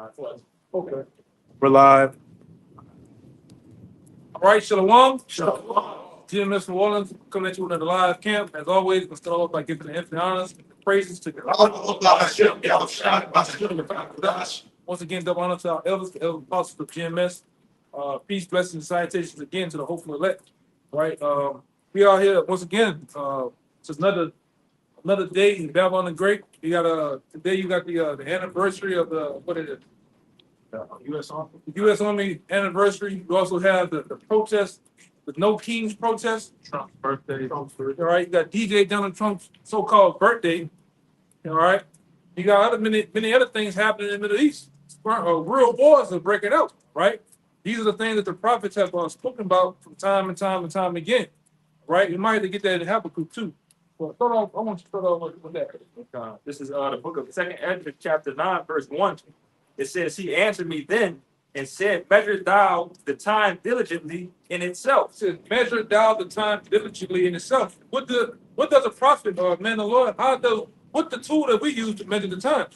Okay. We're live. All right, Shalom. GMS New Orleans coming at you with another live camp. As always, we'll start off by giving the infinite honors and praises to God. Once again, double honor to our elders, the elders apostles of GMS. Peace, blessings, and salutations again to the hopeful elect. Right? We are here once again. It's another day in Babylon the Great. You got today you got the anniversary of the what is it? U.S. Army. The U.S. Army anniversary. You also have the protest, the No Kings protest. Trump's birthday. All right. You got DJ Donald Trump's so-called birthday. All right. You got many other things happening in the Middle East. Real wars are breaking out. Right. These are the things that the prophets have spoken about from time and time again. Right. You might have to get that in Habakkuk too. Well, I want you to start off with that. This is the book of 2nd Ezra, chapter 9, verse 1. It says, he answered me then and said, measure thou the time diligently in itself. It says, measure thou the time diligently in itself. What does a prophet or a man of the Lord, what the tool that we use to measure the time?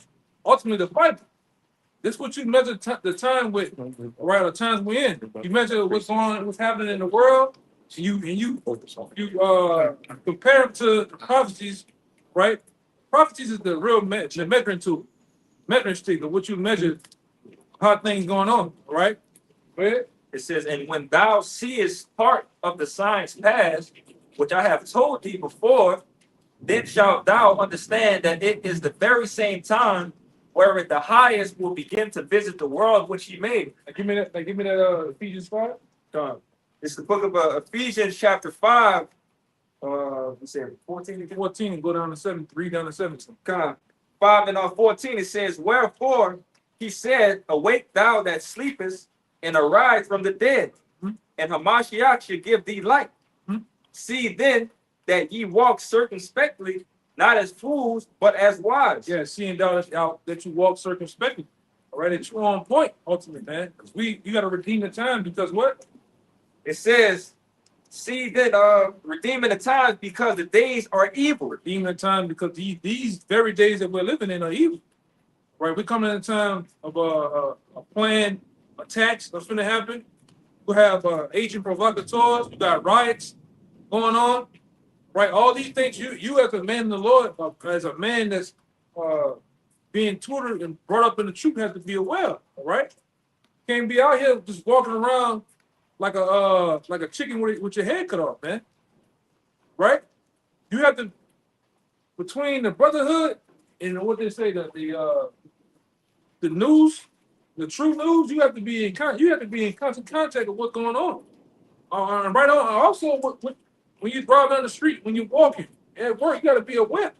Ultimately, the Bible. This is what you measure the time with, right? The times we're in. You measure what's happening in the world, and you compare them to the prophecies, right? Prophecies is the real the measuring tool. Measuring stick of what you measure, how things going on, right? It says, and when thou seest part of the signs past, which I have told thee before, then shalt thou understand that it is the very same time wherein the highest will begin to visit the world which he made. Give me that Ephesians 5. It's the book of Ephesians chapter 5. Let's say 14 and go down to 7, 3 down to 17. 5 and 14, it says, wherefore he said, awake thou that sleepest, and arise from the dead, and Hamashiach shall give thee light. See then that ye walk circumspectly, not as fools, but as wise. Yeah, seeing that you walk circumspectly. All right, it's on point, ultimately, man. Because you got to redeem the time because what? It says, see then, redeeming the times because the days are evil. Redeeming the time because these very days that we're living in are evil. Right, we're coming in a time of a planned attacks that's going to happen. We have agent provocateurs. We got riots going on. Right, all these things you as a man of the Lord, as a man that's being tutored and brought up in the truth, have to be aware of. All right, can't be out here just walking around like a chicken with your head cut off, man. Right? You have to, between the brotherhood and what they say, the news, the true news, you have to be in constant contact with what's going on. Right on. Also, when you drive down the street, when you're walking at work, you got to be aware.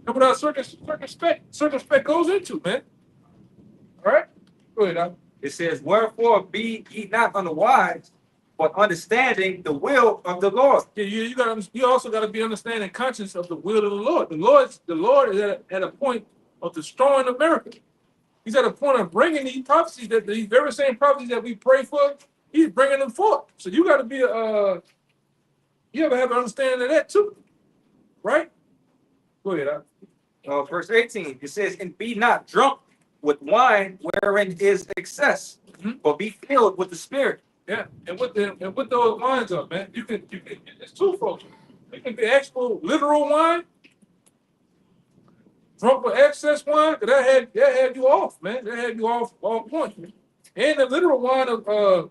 And what our circumspect goes into, man. All right? Go ahead, Al. It says, wherefore be ye not unwise, but understanding the will of the Lord. Yeah, you also got to be understanding conscious of the will of the Lord. The Lord is at a point of destroying America. He's at a point of bringing these prophecies, that these very same prophecies that we pray for, he's bringing them forth. So you got to be you ever have an understanding of that too, right? Go ahead. Verse 18, it says, and be not drunk with wine wherein is excess, but be filled with the Spirit. Yeah, and with those wines are, man, you can it's twofold. It can be actual literal wine, drunk with excess wine, that had you off, man. That had you off point, man. And the literal wine of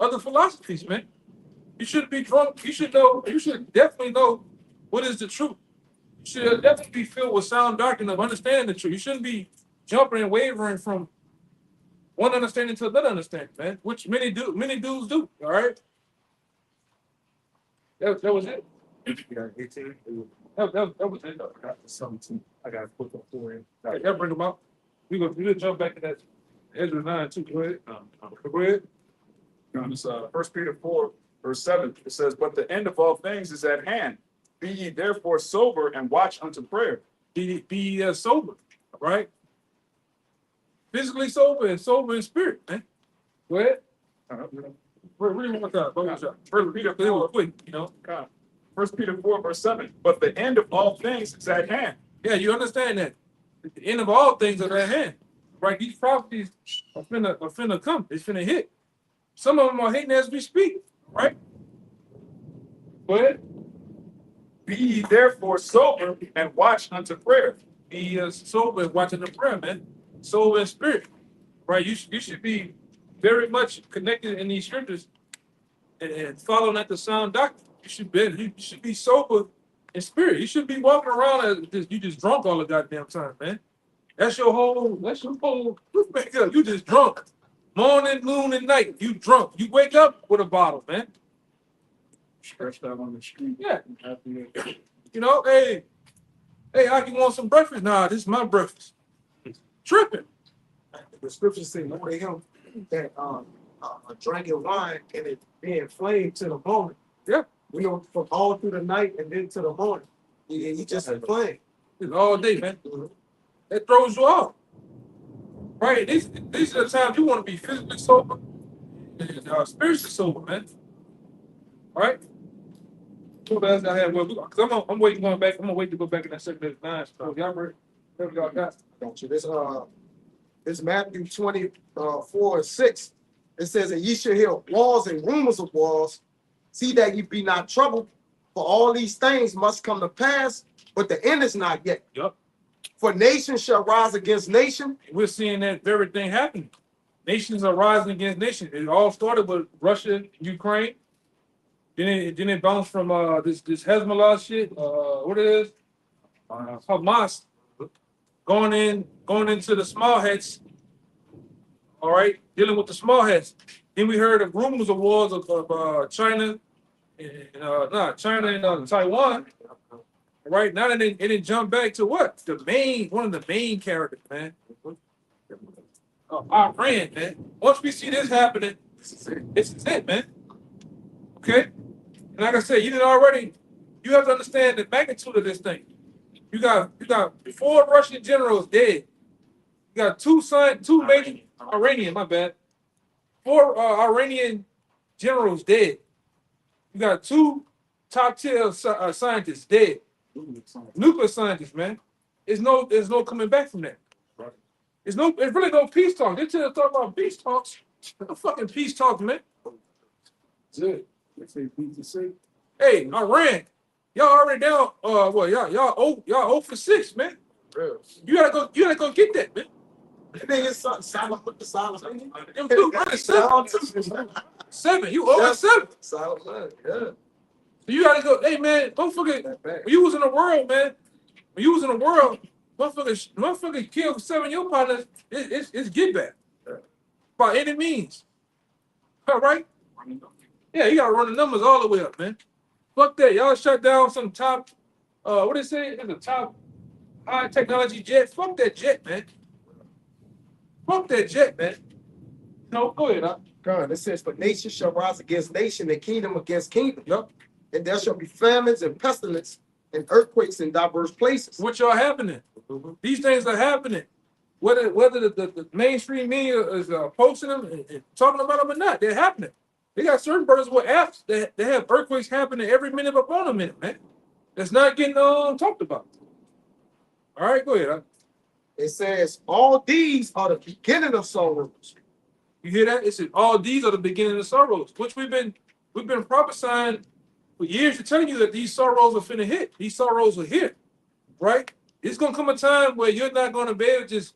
other philosophies, man. You shouldn't be drunk. You should definitely know what is the truth. You should definitely be filled with sound doctrine of understanding the truth. You shouldn't be jumping and wavering from one understanding to another understanding, man, which many dudes do. All right. That was it. Yeah, 18. That was it. I got 17. I got to put the 4 in. That bring them out. We gonna jump back to that Ezra 9 too. Go ahead. Go ahead. It's 1 Peter 4, verse 7. It says, but the end of all things is at hand. Be ye therefore sober and watch unto prayer. Be sober, right? Physically sober and sober in spirit, man. Go ahead. Read one more time. First Peter 4, quick, you know. 1 Peter 4, verse 7. But the end of all things is at hand. Yeah, you understand that. At the end of all things are at hand. right? These prophecies are finna come. It's finna hit. Some of them are hitting as we speak, right? But Be ye therefore sober and watch unto prayer. be sober and watching the prayer, man. Sober in spirit, right? You should be very much connected in these scriptures and following at the sound doctrine. You should be sober in spirit. You should be walking around as you just drunk all the goddamn time, man. That's your whole makeup. You just drunk. Morning, noon, and night. You drunk. You wake up with a bottle, man. Stretched out on the street. Yeah. You know, hey, I can want some breakfast. Nah, this is my breakfast. Tripping. The scriptures say more to him that drinking wine and it being flamed to the morning. Yeah. We know from all through the night and then to the morning. He just inflamed. It's all day, man. That throws you off. Right? These are the times you want to be physically sober and spiritually sober, man. Right? What else I have? Because I'm waiting going back. I'm gonna wait to go back in that 7-9 stuff. Y'all ready? Whatever y'all got. Don't you? This Matthew 24:6. It says, and ye shall hear wars and rumors of wars. See that ye be not troubled, for all these things must come to pass, but the end is not yet. Yup. For nation shall rise against nation. We're seeing that very thing happen. Nations are rising against nations. It all started with Russia, Ukraine. Then it bounced from this Hezbollah shit. What it is? Hamas going into the small heads. All right, dealing with the small heads. Then we heard of rumors of wars of China and China and Taiwan. Right now, it didn't jump back to what? One of the main characters, man. Iran, man. Once we see this happening, it's it, man. Okay? And like I said, you have to understand the magnitude of this thing. You got 4 Russian generals dead. You got two major Iranian, my bad. 4 Iranian generals dead. You got 2 top tier scientists dead. Nuclear scientists, man. There's no coming back from that. It's really no peace talk. They tell us talk about peace talks. No fucking peace talk, man. Good. They say beat the sick. Hey, Iran, y'all already down. Y'all 0 for 6, man. You gotta go get that, man. Niggas silent with the silent. Them 2 running 7. You 0 for 7. Silent, yeah. You gotta go. Hey, man, motherfucker. When you was in the world, man. When you was in the world, motherfucker killed 7 of your partners. It's get back by any means. All right. Yeah, you gotta run the numbers all the way up, man. Fuck that. Y'all shut down some top, what they say? It's a top high technology jet. Fuck that jet, man. Fuck that jet, man. No, go ahead, huh? God, it says, for nation shall rise against nation, and kingdom against kingdom. Yup. And there shall be famines and pestilence and earthquakes in diverse places. What y'all happening? These things are happening. Whether the mainstream media is posting them and talking about them or not, they're happening. They got certain brothers with apps that they have earthquakes happening every minute upon a minute, man. That's not getting talked about. All right, go ahead. Huh? It says, all these are the beginning of sorrows. You hear that? It says all these are the beginning of sorrows, which we've been prophesying for years to telling you that these sorrows are finna hit. These sorrows are here, right? It's gonna come a time where you're not gonna be able to just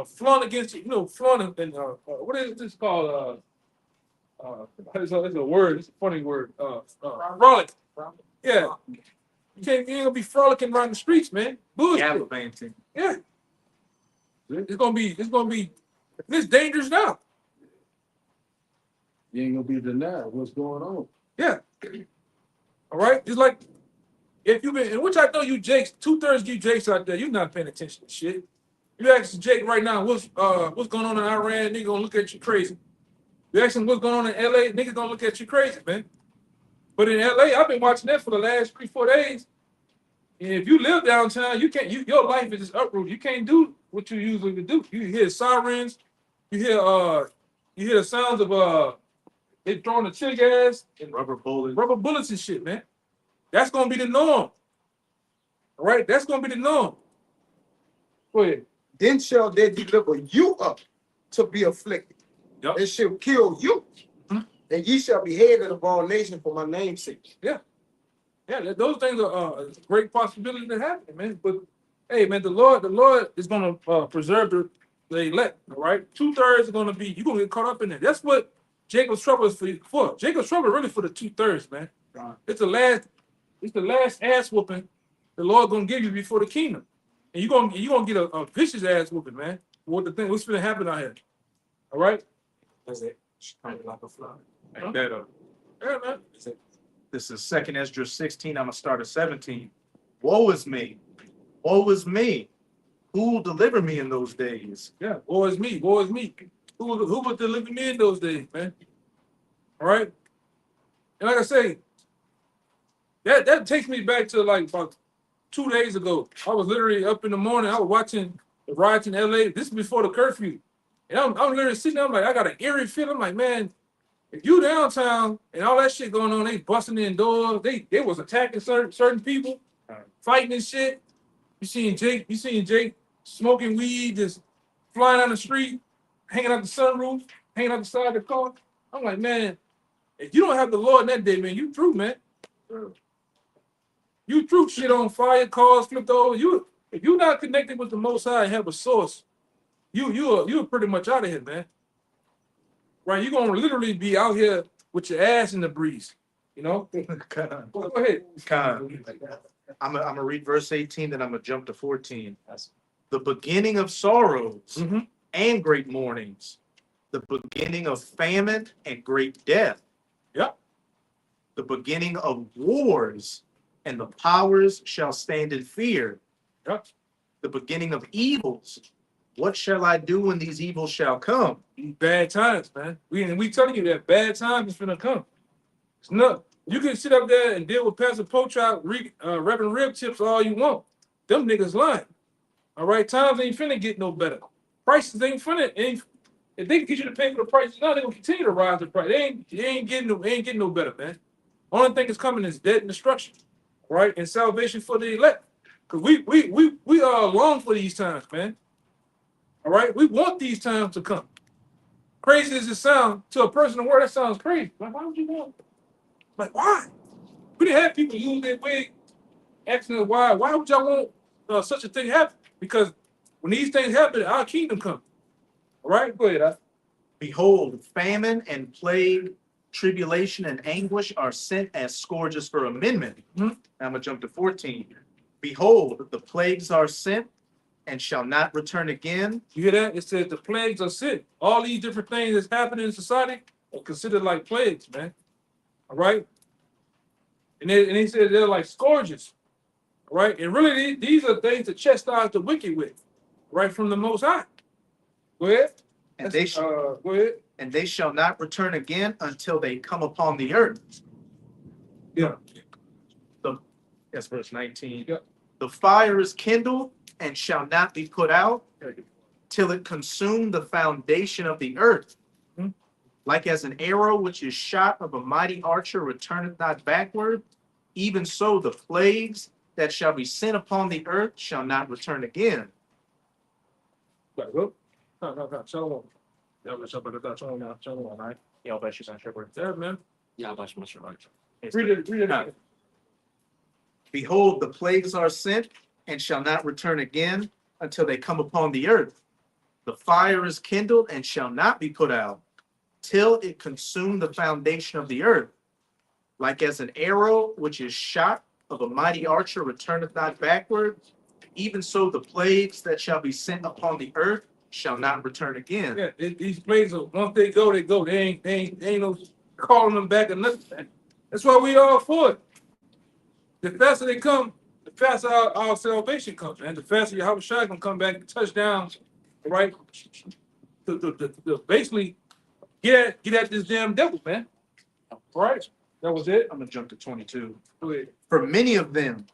flaunt against flaunt and what is this called? It's a word. It's a funny word. Frolic. Yeah. You ain't gonna be frolicking around the streets, man. Bullshit. Yeah. It's gonna be. It's dangerous now. You ain't gonna be denied what's going on. Yeah. All right. It's like if you've been, in which I know you Jakes, 2/3 of you Jakes out there, you're not paying attention to shit. You ask Jake right now, what's going on in Iran, nigga gonna look at you crazy. You ask him what's going on in LA, nigga gonna look at you crazy, man. But in LA, I've been watching that for the last 3-4 days. And if you live downtown, your life is just uprooted. You can't do what you usually would do. You hear sirens, you hear the sounds of they throwing the tear gas and rubber bullets and shit, man. That's gonna be the norm. All right, that's gonna be the norm. Go ahead. Then shall they deliver you up to be afflicted. Yep. They shall kill you, Mhm. and ye shall be hated of all nations for my name's sake. Yeah, those things are a great possibility to happen, man. But hey, man, the Lord is gonna preserve the elect. All right, 2/3 are gonna be. You're gonna get caught up in it. That's what Jacob's trouble is for. Jacob's trouble really for the 2/3, man. It's the last. It's the last ass whooping the Lord gonna give you before the kingdom, and you're gonna get a vicious ass whooping, man. What's gonna happen out here? All right. That's it. Like a fly. Like that, Yeah, man. This is 2nd Ezra 16. I'm gonna start at 17. Woe is me. Woe is me. Who will deliver me in those days? Yeah, woe is me, woe is me. Who would deliver me in those days, man? All right. And like I say, that takes me back to like about 2 days ago. I was literally up in the morning. I was watching the riots in LA. This is before the curfew. And I'm literally sitting there, I'm like, I got an eerie feeling. I'm like, man, if you downtown and all that shit going on, they busting in doors, they was attacking certain people, fighting and shit. You seeing Jake smoking weed, just flying down the street, hanging out the sunroof, hanging out the side of the car. I'm like, man, if you don't have the Lord in that day, man, you through, man. You threw shit on fire, cars flipped over. If you're not connected with the Most High and have a source, you're pretty much out of here, man. Right? You're gonna literally be out here with your ass in the breeze. You know? Go ahead. I'm gonna read verse 18, then I'm gonna jump to 14. The beginning of sorrows Mhm. and great mournings, the beginning of famine and great death. Yep. The beginning of wars, and the powers shall stand in fear. Yep. The beginning of evils. What shall I do when these evils shall come? Bad times, man. We telling you that bad times is gonna come. It's not. You can sit up there and deal with Pastor Pochop, Reverend Rib Tips all you want. Them niggas lying. All right, times ain't finna get no better. Prices ain't finna. If they can get you to pay for the prices now, they gonna continue to rise the price. They ain't getting no better, man. Only thing that's coming is death and destruction, right? And salvation for the elect. Cause we long for these times, man. All right, we want these times to come. Crazy as it sounds to a person in the world, that sounds crazy. Like, why would you want? Like, why? We didn't have people use their wig, asking why. Why would y'all want such a thing happen? Because when these things happen, our kingdom comes. All right, go ahead. Behold, famine and plague, tribulation and anguish are sent as scourges for amendment. Mhm. I'm gonna jump to 14. Behold, the plagues are sent and shall not return again. You hear that? It says the plagues are sin. All these different things that's happening in society are considered like plagues, man. All right? And he said they're like scourges. All right? And really, these are things to chastise the wicked with, right from the Most High. Go ahead. And Go ahead. and they shall not return again until they come upon the earth. Yeah. That's verse 19. Yeah. The fire is kindled and shall not be put out till it consume the foundation of the earth. Mhm. Like as an arrow which is shot of a mighty archer returneth not backward, even so the plagues that shall be sent upon the earth shall not return again. Right, go. No. Shalom. Shalom, all right? Yeah, man. Read it. Behold, the plagues are sent and shall not return again until they come upon the earth. The fire is kindled and shall not be put out till it consume the foundation of the earth. Like as an arrow which is shot of a mighty archer returneth not backward, even so the plagues that shall be sent upon the earth shall not return again. Yeah, these plagues are once they go, they go. They ain't no calling them back or nothing. That's why we all for it. The faster they come, the faster our salvation comes, and the faster Yahweh Shai gonna come back and touch down, right? To basically get at this damn devil, man. All right, that was it. I'm gonna jump to 22. Go ahead. For many of them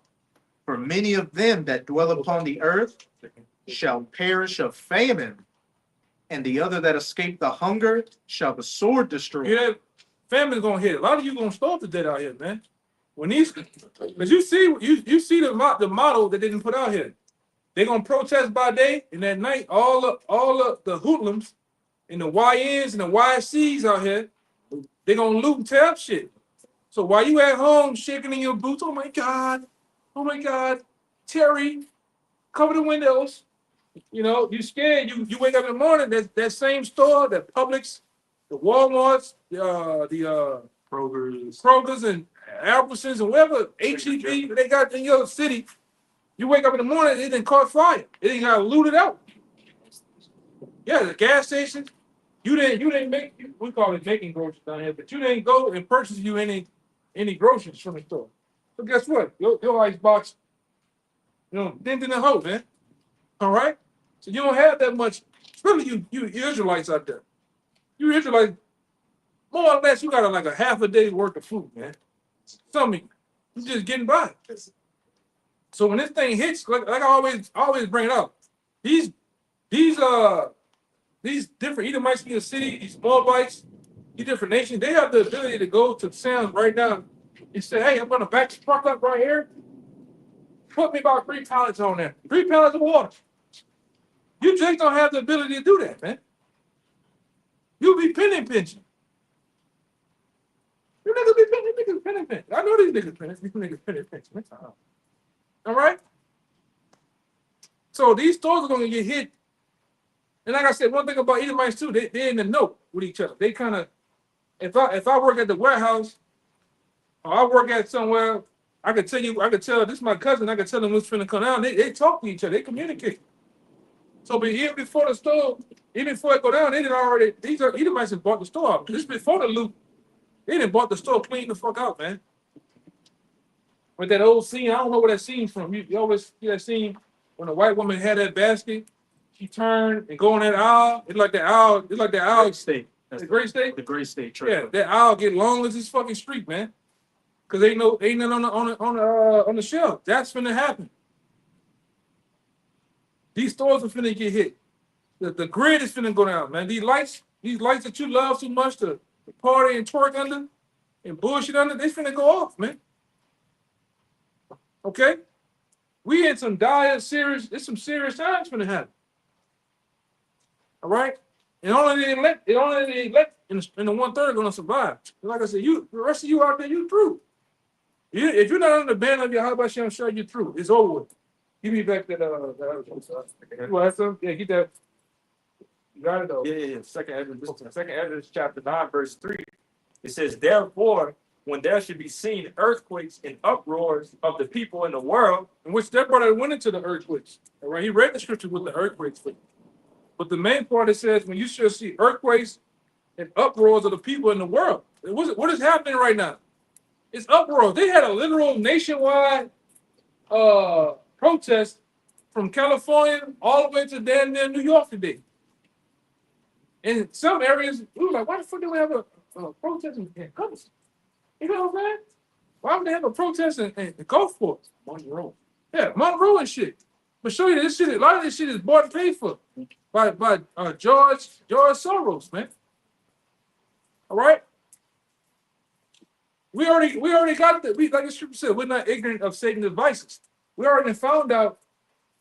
that dwell upon the earth shall perish of famine, and the other that escape the hunger shall the sword destroy. Yeah, family's gonna hit. A lot of you gonna starve to death out here, man. When these, but you see the model that they didn't put out here. They're gonna protest by day, and at night, all of the hoodlums and the YNs and the YCs out here, they're gonna loot and tear up shit. So while you at home shaking in your boots, oh my God, Terry, cover the windows. You know, you scared. You wake up in the morning, that same store, that Publix, the Walmarts, the Kroger's and Albertsons and whatever HEB they got in your city. You wake up in the morning, it didn't caught fire. It didn't got looted out. Yeah, the gas stations. You didn't make, we call it making groceries down here, but you didn't go and purchase you any groceries from the store. So guess what? Your ice box, dent in the hole, man. All right? So you don't have that much, especially you Israelites out there. You Israelites, more or less, you got like a half a day's worth of food, man. Some of you just getting by. So when this thing hits, like I always bring it up, these different Edomites in the city, these Moabites, these different nations, they have the ability to go to towns right now and say, hey, I'm gonna back this truck up right here. Put me about 3 pallets on there, 3 pallets of water. You just don't have the ability to do that, man. You'll be pinching. You niggas be pinching. I know these niggas pinching, man. All right? So these stores are gonna get hit. And like I said, one thing about Edomites too, they're in the know with each other. They kind of, if I work at the warehouse or I work at somewhere, I could tell this is my cousin, I could tell them what's finna come down. They talk to each other, they communicate. So but even before the store, even before it go down, they didn't already, these are Edomites that bought the store out. This before the loot, they didn't bought the store clean the fuck out, man. With that old scene, I don't know where that scene from. You always see that scene when a white woman had that basket, she turned and go in that aisle. It's like the aisle State. the Great State. The Great State Church. Yeah, that aisle get long as this fucking street, man. Cause ain't nothing on the shelf. That's finna happen. These stores are finna get hit. The grid is finna go down, man. These lights that you love so much to party and twerk under and bullshit under, they finna go off, man. Okay? We in some there's some serious times finna happen. All right? And only the elect in the 1/3 gonna survive. And like I said, the rest of you out there, you through. If you're not on the band of your how about I'm sure you through. It's over with. Give me back that you have some? Yeah, get that. You got it though. Yeah. Second Ezra chapter 9, verse 3. It says, therefore, when there should be seen earthquakes and uproars of the people in the world, In which that brother went into the earthquakes. All right, he read the scripture with the earthquakes. But the main part it says when you should see earthquakes and uproars of the people in the world. What is happening right now? It's uproar. They had a literal nationwide protest from California all the way to damn near New York today. In some areas, we were like, why the fuck do we have a protest in Cumberland? You know what I'm saying? Why would they have a protest in Gulfport? Monroe. Yeah, Monroe and shit. But show you this shit, a lot of this shit is bought and paid for by George Soros, man. All right? We already got like the scripture said, we're not ignorant of Satan's devices. We already found out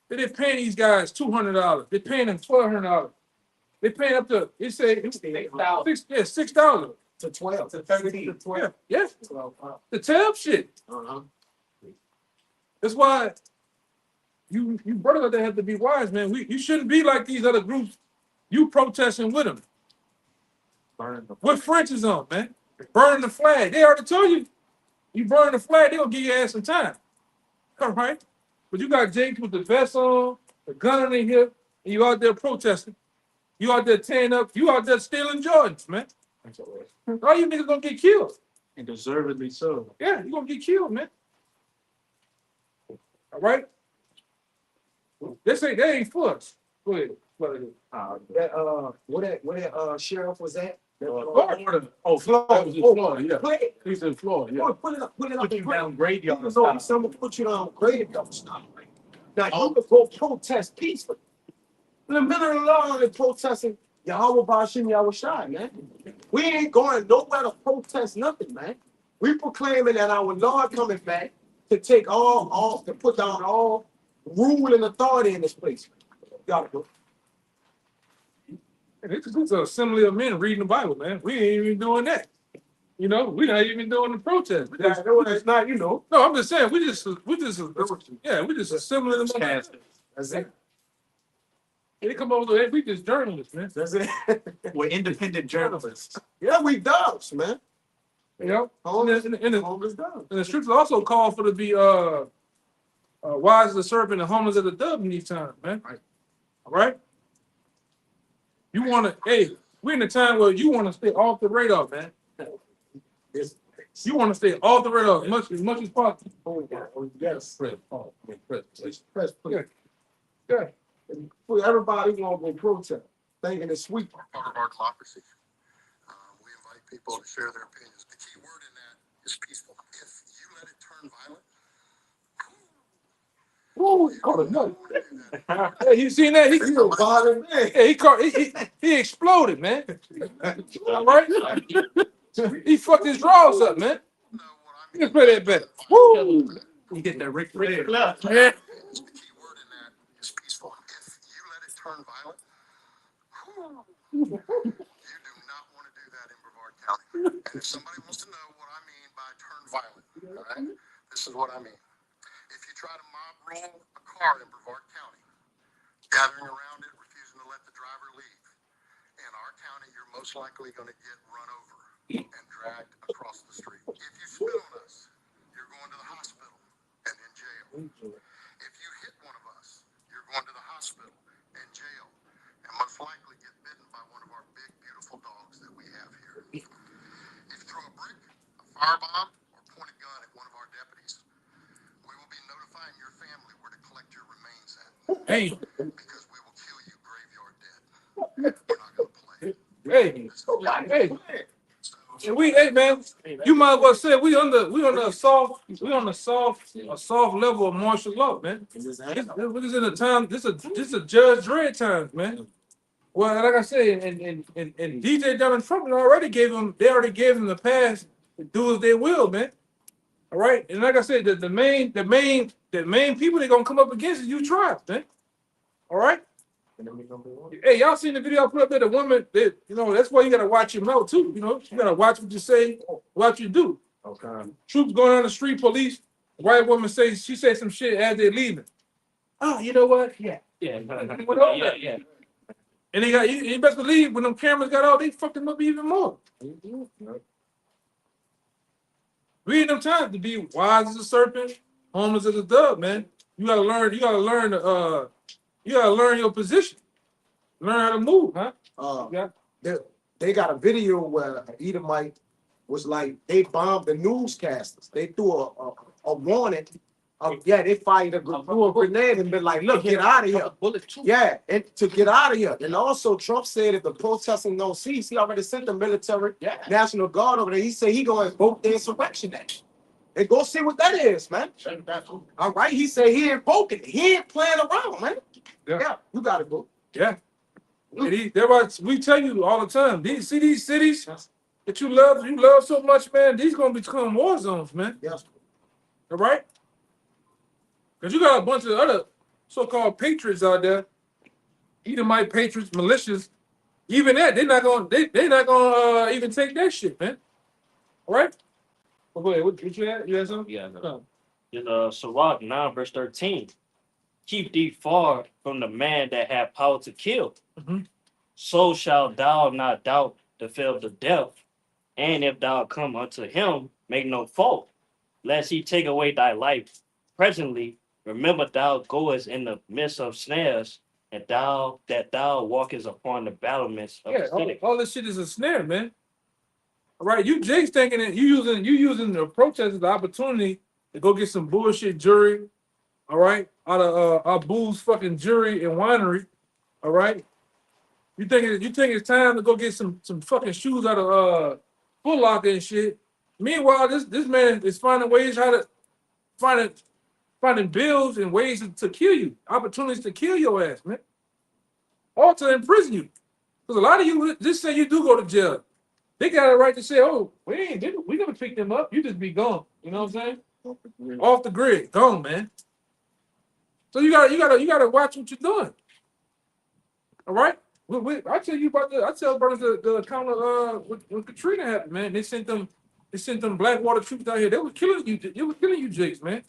that they're paying these guys $200. They're paying them $1,200. They're paying up to, it say $6,000 to 12. To 13. to 12. Yeah, 12. the tab shit. That's why you brothers out there have to be wise, man. You shouldn't be like these other groups. You protesting with them. What French is on, man? Burning the flag. They already told you. You burn the flag, they gonna give your ass some time. All right? But you got Jake with the vest on, the gun on their hip, and you out there protesting. You out there tearing up. You out there stealing Jordans, man. All you niggas gonna get killed. And deservedly so. Yeah, you gonna get killed, man. All right? That ain't for us. Go ahead. Where that sheriff was at? Florida. Oh, Florida. that was in Florida, yeah. Play it. He's in Florida, yeah. Put it up. Put you down graveyard No, style. someone put you down graveyard style. Now Oh. you could go protest peacefully. In the middle of the law, they're protesting Yahweh Bashim Yahweh Shai, man. We ain't going nowhere to protest nothing, man. We proclaiming that our Lord coming back to take to put down all rule and authority in this place. Gotta go. This is an assembly of men reading the Bible, man. We ain't even doing that. You know, we're not even doing the protest. Yeah, no, it's not, you know. No, I'm just saying, we just assembling them. That's it. They come over there, we just journalists, man. That's it. We're independent journalists. Yeah, we doves, man. You know, Homeless, and the homeless doves. scriptures also call for to be wise as a serpent and harmless as a dove in these times, man. Right. All right. You want to, hey, we're in a time where you want to stay off the radar, man. You want to stay off the radar as much as possible. Oh, yes. Press, please. Press, please. Yeah. Everybody want to go protest, thinking it's sweet. Part of our democracy. We invite people to share their opinions. The key word in that is peaceful. If you let it turn violent, Woo, he caught a nut. Hey, you seen that? He's a violent man. He exploded, man. All right. He fucked his drawers up, man. know what I mean. Let's play that back. Woo. You get that Rick Yeah. The key word in that is peaceful. If you let it turn violent, you do not want to do that in Brevard County. And if somebody wants to know what I mean by turn violent, all right, this is what I mean. If you try to mob rule a car in Brevard County, gathering around it, refusing to let the driver leave, in our county, you're most likely going to get run over and dragged across the street. If you spit on us, you're going to the hospital and in jail. If you hit one of us, you're going to the hospital and jail, and most likely get bitten by one of our big, beautiful dogs that we have here. If you throw a brick, a firebomb, or point a gun at one of our deputies, we will be notifying your family where to collect your remains at, Hey, because we will kill you graveyard dead. We're not going to play. hey, hey. So, And hey man, you might as well say we on a soft level of martial law, man. This is in a time. This is a Judge Dredd times, man. Well, like I say, and DJ Donald Trump already gave him the pass to do as they will, man. All right, and like I said, the main people they're gonna come up against is you tribes, man. All right. Hey, y'all seen the video I put up there? The woman, that that's why you gotta watch your mouth too. You know, you gotta watch what you say, what you do. Okay. Troops going down the street, police. White woman she said some shit as they're leaving. Oh, you know what? Yeah. And they got you best believe when them cameras got out, they fucked them up even more. We in them times to be wise as a serpent, harmless as a dove, man. You gotta learn your position. Learn how to move, huh? Yeah. They got a video where Edomite was like, they bombed the newscasters. They threw a warning. They fired a grenade and been like, look, get out of here. Yeah, and to get out of here. And also Trump said if the protesting don't cease, he already sent the military, National Guard over there. He said he gonna invoke the Insurrection Act. And go see what that is, man. All right, he said he invoking it. He ain't playing around, man. Yeah, you gotta go. Yeah. That's why we tell you all the time. These cities that you love so much, man, these gonna become war zones, man. Yes. All right? Because you got a bunch of other so-called patriots out there, Edomite patriots, militias. Even that, they're not gonna even take that shit, man. All right? Oh, go ahead. What you had? You had something? Yeah, no. In Sirach 9, verse 13. Keep thee far from the man that hath power to kill. Mhm. So shalt thou not doubt the fear of the death. And if thou come unto him, make no fault, lest he take away thy life. Presently, remember thou goest in the midst of snares, and thou walkest upon the battlements of Yeah, the city. all this shit is a snare, man. All right, Jake's thinking that you using the protest as the opportunity to go get some bullshit jury, all right, out of our Boo's fucking jury and winery, all right. You think it's time to go get some fucking shoes out of Foot Locker and shit. Meanwhile, this man is finding ways how to finding bills and ways to kill you, opportunities to kill your ass, man, or to imprison you. Because a lot of you just say you do go to jail. They got a right to say, oh, we never picked them up. You just be gone. You know what I'm saying? Off the grid. Gone, man. So you gotta watch what you're doing. All right. I tell you about I tell brothers the account of when Katrina happened, man. They sent them Blackwater troops out here. They were killing you. They were killing you, Jakes, man.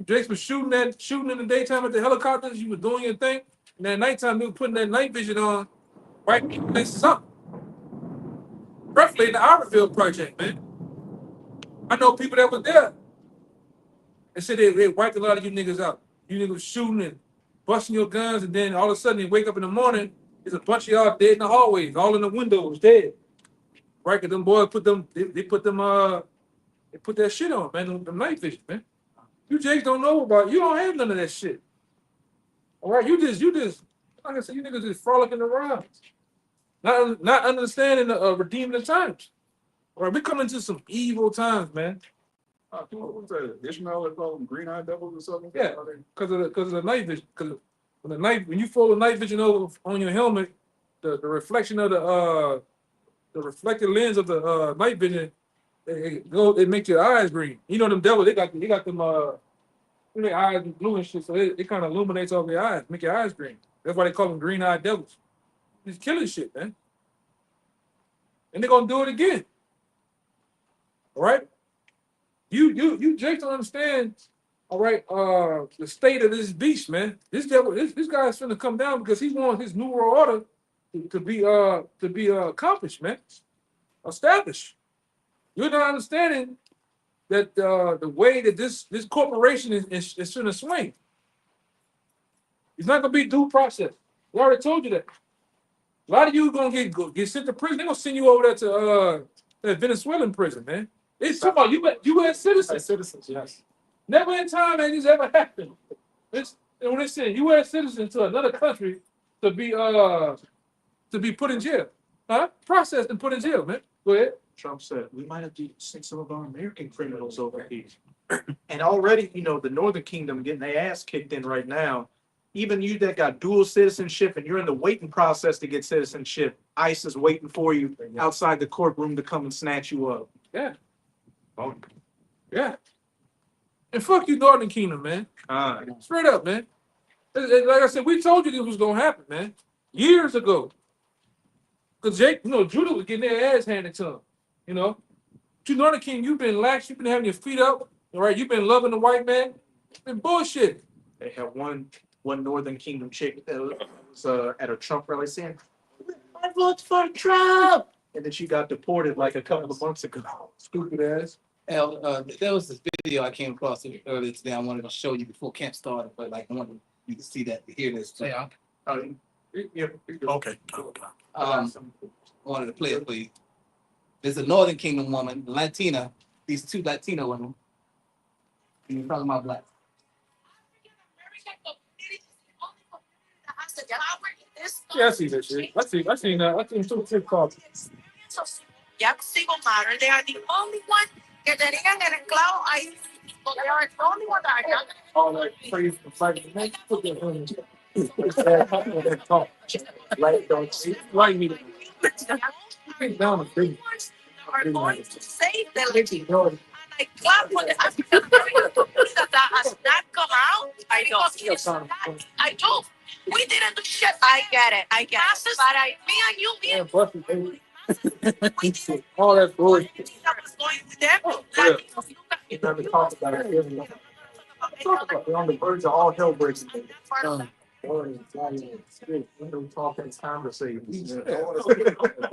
Jakes was shooting in the daytime at the helicopters. You were doing your thing, and at nighttime they were putting that night vision on, right places up. Roughly in the Ironfield project, man. I know people that were there. They said they wiped a lot of you niggas out. You niggas shooting and busting your guns, and then all of a sudden you wake up in the morning, there's a bunch of y'all dead in the hallways, all in the windows, dead. Right? Cause them boys put that shit on, man. Them night vision, man. You Jakes don't know about it. You don't have none of that shit. All right, you just like I said, you niggas just frolicking around, not understanding the redeeming the times. All right, we coming to some evil times, man. What was that? Ishmael, they call them green-eyed devils or something? Yeah, because of the night vision. Because when you fold the night vision over on your helmet, the reflection of the reflected lens of the night vision, it makes your eyes green. You know them devils, they got them their eyes blue and shit, so it kind of illuminates all your eyes, make your eyes green. That's why they call them green-eyed devils. It's killing shit, man. And they're gonna do it again. All right? You Jake don't understand, all right, the state of this beast, man. This guy's finna come down because he wants his new world order to be accomplished, man. Established. You're not understanding that the way that this corporation is finna swing. It's not gonna be due process. We already told you that. A lot of you gonna get sent to prison. They're gonna send you over there to that Venezuelan prison, man. It's talking about U.S. citizens. Citizens, yes. Never in time has this ever happened. When they send U.S. citizens to another country to be put in jail, processed and put in jail, man. Go ahead. Trump said we might have to send some of our American criminals over here. And already, the Northern Kingdom getting their ass kicked in right now. Even you that got dual citizenship and you're in the waiting process to get citizenship, ICE is waiting for you outside the courtroom to come and snatch you up. Yeah. Yeah. And fuck you, Northern Kingdom, man. Straight up, man. Like I said, we told you this was gonna happen, man. Years ago. Because Jake, Judah was getting their ass handed to him. To Northern Kingdom, you've been lax, you've been having your feet up, all right? You've been loving the white man. It's been bullshit. They have one Northern Kingdom chick that was at a Trump rally saying, "I vote for Trump," and then she got deported like a couple of months ago. Stupid ass. There was this video I came across earlier today. I wanted to show you before camp started, but I wanted you to see that, to hear this. Yeah. Okay. I wanted to play it for you. There's a Northern Kingdom woman, Latina. These two Latina women. And you're talking about black. Yeah, I see that shit. I seen that. I seen two TikToks. They are the only one que tenían el enclavo ahí. They are the only one that I got. All that crazy fighting. Man, put that on. Like, don't see. Like me. Down the thing. Are going to save the lady. I clap for the African American that has not come out. I do. We didn't do shit. I get it. But me and you, Yeah, busted, baby. All that bullshit. that was going with them. You never talk about it. We're on the verge of all hell breaking.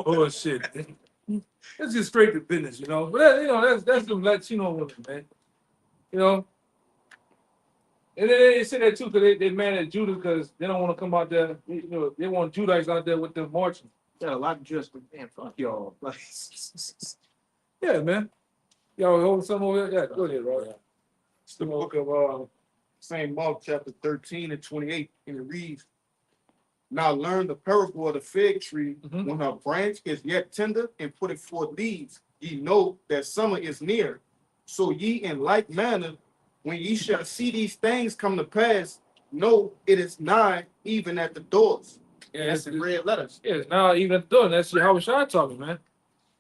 Bullshit. It's just straight to business, But that's the Latino women, man. And then they say that too because they mad at Judah because they don't want to come out there. They want Judites out there with them marching. Yeah, a lot of Jews, but man, fuck y'all. Like, Yeah, man. Y'all hold some over there? Yeah, go ahead, bro. It's the book of St. Mark, chapter 13 and 28, and it reads, "Now learn the parable of the fig tree. When her branch is yet tender and put it forth leaves, ye know that summer is near. So ye in like manner, when ye shall see these things come to pass, know it is nigh, even at the doors." Yeah, That's in red letters. Yeah, now even doing that's how we should talking, man.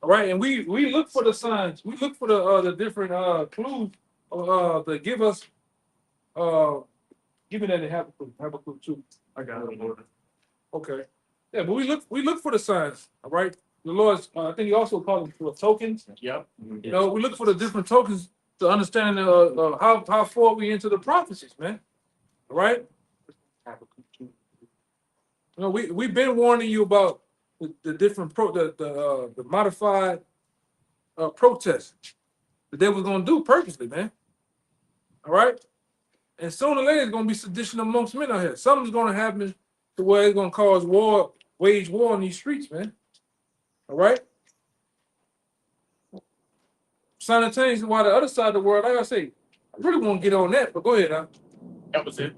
All right, and we look for the signs. We look for the different clues to give us Give me that in Habakkuk 2. I got it, Lord. Okay. Yeah, but we look for the signs, all right? The Lord's, I think he also called them for tokens. Yep. You know, we look for the different tokens to understand how far we into the prophecies, man. All right? You know, we've been warning you about the different the modified protests that they was gonna do purposely, man. All right? And sooner or later it's gonna be sedition amongst men out here. Something's gonna happen to where it's gonna cause war, wage war in these streets, man. All right? Simultaneously, while the other side of the world, like I say, I really want to get on that, but go ahead, That was it.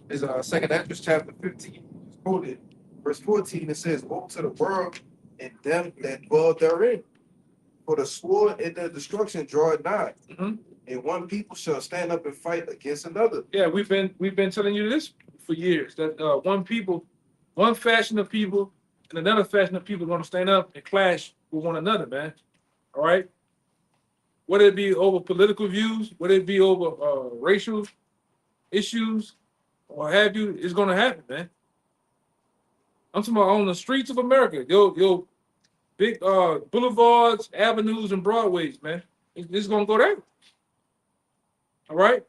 Is Second Ezra chapter 15, quoted, verse 14. It says, "Woe to the world and them that dwell therein, for the sword and the destruction draw nigh, Mhm. and one people shall stand up and fight against another." Yeah, we've been telling you this for years that one faction of people and another faction of people are going to stand up and clash with one another, man. All right. Whether it be over political views, whether it be over racial issues, or have you, it's going to happen, man. I'm talking about on the streets of America, your big boulevards, avenues, and broadways, man. It's going to go down. All right,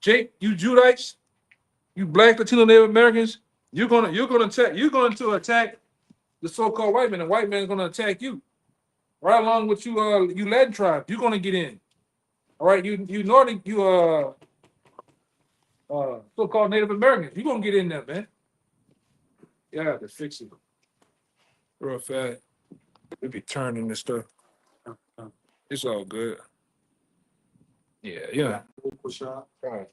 Jake, you Judites, you Black, Latino, Native Americans, you're going to attack the so-called white man. The white man is going to attack you, right along with you Latin tribe. You're going to get in. All right, you Nordic, so-called Native Americans, you're going to get in there, man. Yeah, I have to fix it real fast. We be turning this stuff. It's all good. Yeah. Right.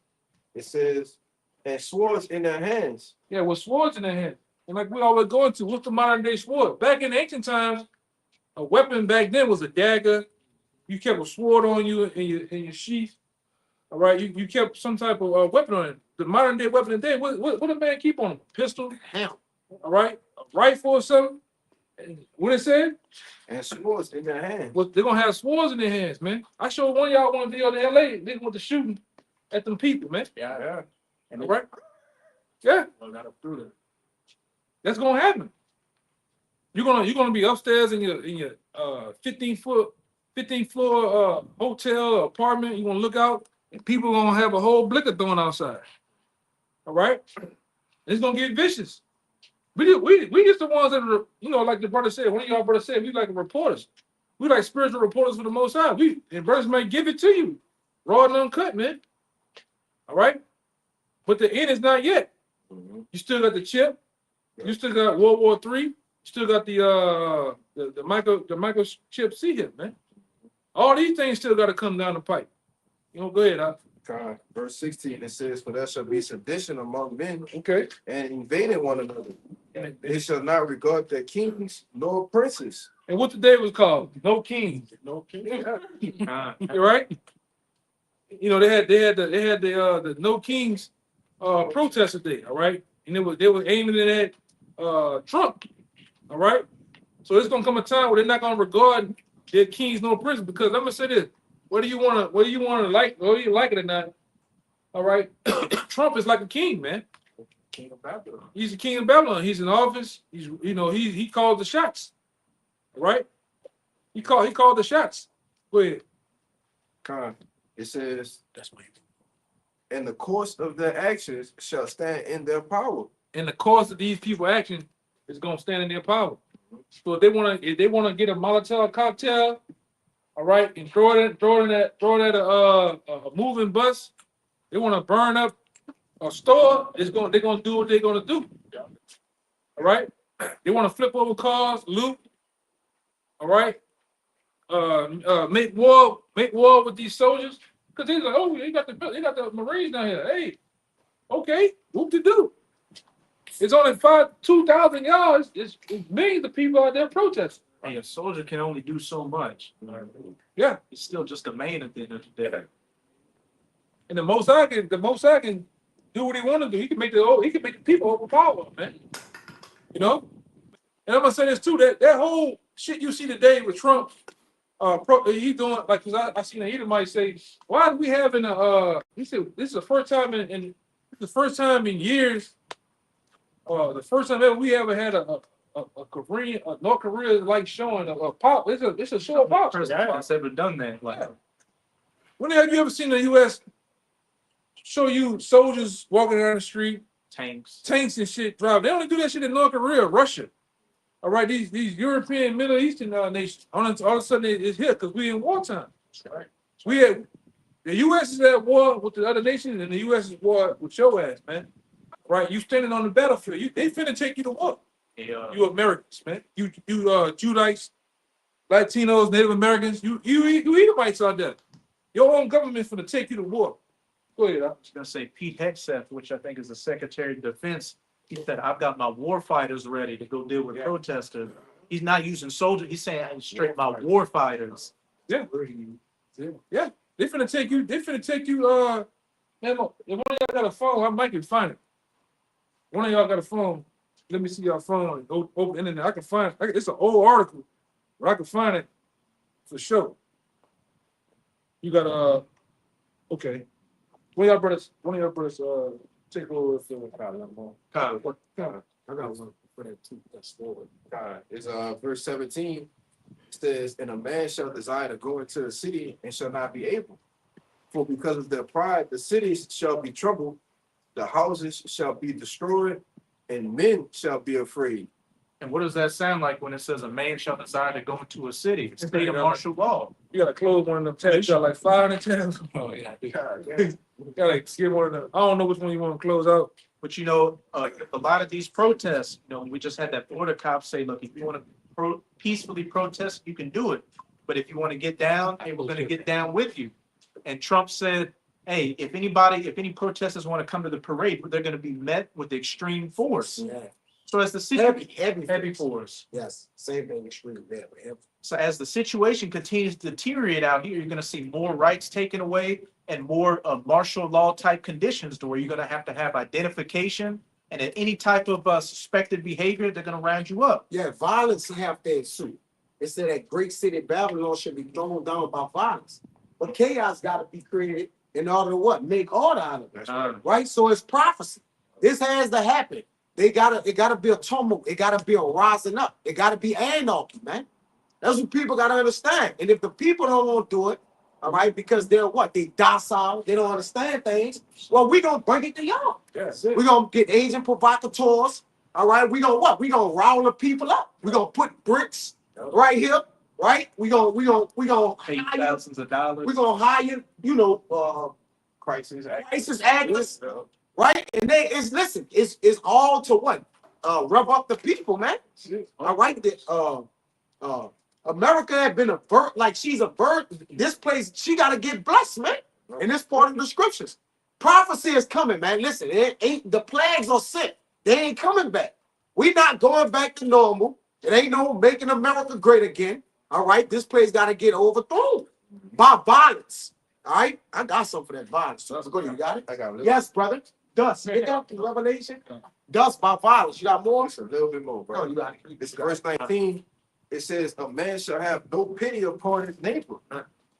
It says, "And swords in their hands." Yeah, with swords in their hand. And like we always go into, what's the modern day sword? Back in ancient times, a weapon back then was a dagger. You kept a sword on you in your sheath. All right, you kept some type of weapon on it. The modern day weapon today, what a man keep on him? A pistol? Hell. All right, a rifle or something? And what it said? And swords in their hands. Well, they're gonna have swords in their hands, man. I showed one of y'all one video in LA. They went to shooting at them people, man. Yeah. All right. Yeah, Through that's gonna happen. You're gonna be upstairs in your 15 floor hotel or apartment. You gonna look out, and people gonna have a whole blicker thrown outside. All right, it's gonna get vicious. We just the ones that are, like the brother said. One of y'all brothers said we like reporters. We like spiritual reporters for the Most High. And brothers may give it to you, raw and uncut, man. All right, but the end is not yet. You still got the chip. You still got World War III. You still got the microchip C hip, man. All these things still got to come down the pipe. Go ahead, Al. God. Verse 16, it says, "For there shall be sedition among men, Okay. and invading one another. They shall not regard their kings nor princes." And what the day was called? No king. No king. You right? They had the No Kings protest today. All right, and they were aiming it at Trump. All right, so it's gonna come a time where they're not gonna regard their kings nor princes, because I'm gonna say this: whether you want to like, whether you like it or not, all right, Trump is like a king, man. King of Babylon. He's the king of Babylon. He's in office. He called the shots. All right, he called the shots. Go ahead. God. It says, That's my. "And the course of their actions shall stand in their power." And the cause of these people action is gonna stand in their power. So if they wanna get a Molotov cocktail, all right, and throw it at a moving bus, they wanna burn up a store, they're gonna do what they're gonna do. All right, they wanna flip over cars, loot. All right, make war with these soldiers, because they're like, oh, they got the Marines down here. Hey, okay, whoop de do. It's only 2,000 yards. It's millions of people out there protesting. Hey, a soldier can only do so much. Yeah, He's still just a man at the end of the day. and the most I can do what he want to do. He can make the people overpowered, man. And I'm gonna say this too. That whole shit you see today with Trump, he doing because I seen a Edomite say, why are we having he said this is the first time in the first time in years, the first time ever we ever had a Korean, North Korea like showing a pop. It's a show of pop. President Trump's ever done that. Like, When have you ever seen the U.S. show you soldiers walking down the street, tanks and shit driving? They only do that shit in North Korea, Russia. All right, these European, Middle Eastern nations, all of a sudden it's here because we in wartime. Right. The U.S. is at war with the other nations, and the U.S. is at war with your ass, man. Right? You standing on the battlefield. They finna take you to war. You Americans, man. You Judites, Latinos, Native Americans. You Edomites out there. Your own government finna take you to war. Go ahead. I was gonna say Pete Hegseth, which I think is the Secretary of Defense. He said, "I've got my war fighters ready to go deal with protesters." He's not using soldiers. He's saying straight my war fighters. Yeah. Yeah. They finna take you. Man, if one of y'all got a phone, I might can find it. One of y'all got a phone. Let me see your phone. Open internet. I can find it. It's an old article, but I can find it for sure. You got okay. One of your brothers take over for I got one for that too. That's forward. It's verse 17. It says, "And a man shall desire to go into the city and shall not be able. For because of their pride, the cities shall be troubled, the houses shall be destroyed, and men shall be afraid." And what does that sound like when it says a man shall desire to go into a city? It's state of martial law. You gotta close one of them tabs. You got like 500 tabs. Oh yeah. You gotta get one of them. I don't know which one you want to close out. But you know, a lot of these protests, you know, we just had that border cop say, look, if you want to peacefully protest, you can do it. But if you want to get down, hey, we're going to get down with you. And Trump said, hey, if any protesters want to come to the parade, they're going to be met with extreme force. Yeah. So as the heavy force. Yes, same thing, extreme heavy. So as the situation continues to deteriorate out here, you're going to see more rights taken away and more martial law type conditions to where you're going to have identification, and at any type of suspected behavior, they're going to round you up. Yeah, violence have to ensue. It said that great city Babylon should be thrown down by violence. But chaos got to be created in order to what? Make order out of it. Right? So it's prophecy. This has to happen. It gotta be a tumult. It gotta be a rising up. It gotta be anarchy, man. That's what people gotta understand. And if the people don't want to do it, all right, because they're what? They docile, they don't understand things. Well, we gonna bring it to y'all. We're gonna get agent provocateurs. All right, we gonna what? We gonna rile the people up. We gonna put bricks right here, right? We gonna pay thousands of dollars. We gonna hire, crisis actors. Right? And it's all to what? Rev up the people, man. All right. America had been a bird, like she's a bird. This place, she gotta get blessed, man. And this part of the scriptures. Prophecy is coming, man. Listen, it ain't the plagues are sent. They ain't coming back. We're not going back to normal. It ain't no making America great again. All right. This place gotta get overthrown by violence. All right. I got some for that violence. So go, you got it? I got it. Yes, brother. Dust. Get up to Revelation. Dust by violence. You got more? It's a little bit more, bro. No, you got it. It's verse 19. It says, "A man shall have no pity upon his neighbor,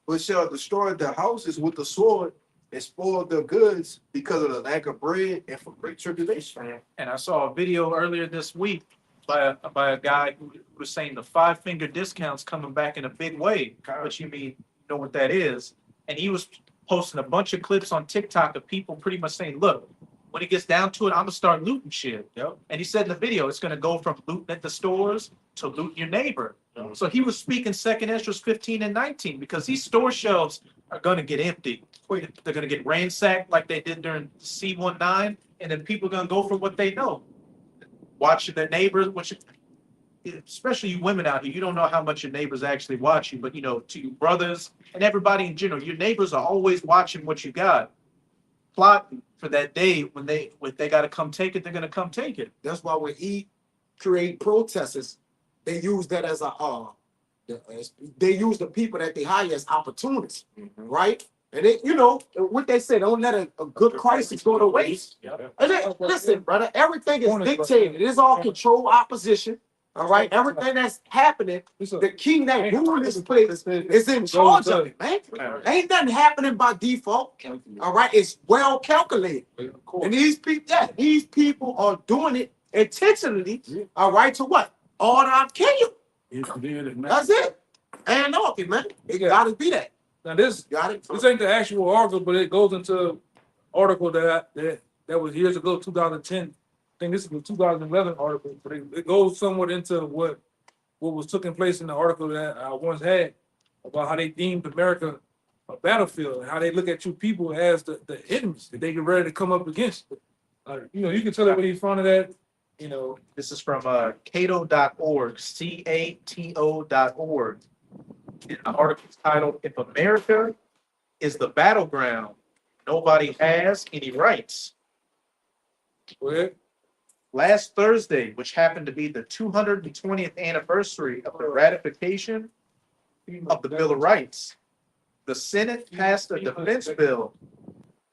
but shall destroy their houses with the sword and spoil their goods because of the lack of bread and for great tribulation." And I saw a video earlier this week by a guy who was saying the 5-finger discounts coming back in a big way. Which you know what that is. And he was posting a bunch of clips on TikTok of people pretty much saying, look, when it gets down to it, I'm gonna start looting shit. Yep. And he said in the video, it's gonna go from looting at the stores to looting your neighbor. Yep. So he was speaking 2 Esdras 15 and 19 because these store shelves are gonna get empty. They're gonna get ransacked like they did during C19, and then people are gonna go for what they know. Watching their neighbors, which especially you women out here, you don't know how much your neighbors actually watch you, but to your brothers and everybody in general, your neighbors are always watching what you got, plotting for that day when they got to come take it, they're gonna come take it. That's why when create protesters, they use that as they use the people that they hire as opportunists, right? And they, what they say, don't let a good crisis go to waste. And listen, brother, everything is dictated. It is all control opposition. All right, everything that's happening, It's a- the king that ruling this place is in charge of it, man. Ain't nothing happening by default. All right, it's well calculated. Of course. And these people are doing it intentionally. All right, to what? Order of kill you. That's it. And okay, man. It gotta be that. Now this Got it. this ain't the actual article, but it goes into article that was years ago, 2010. I think this is the 2011 article, but it goes somewhat into what was taking place in the article that I once had about how they deemed America a battlefield and how they look at you people as the enemies that they get ready to come up against. You can tell it when you found it at, This is from cato.org, cato.org. And the article is titled, "If America is the battleground, nobody has any rights." Go ahead. Last Thursday, which happened to be the 220th anniversary of the ratification of the Bill of Rights, the Senate passed a defense bill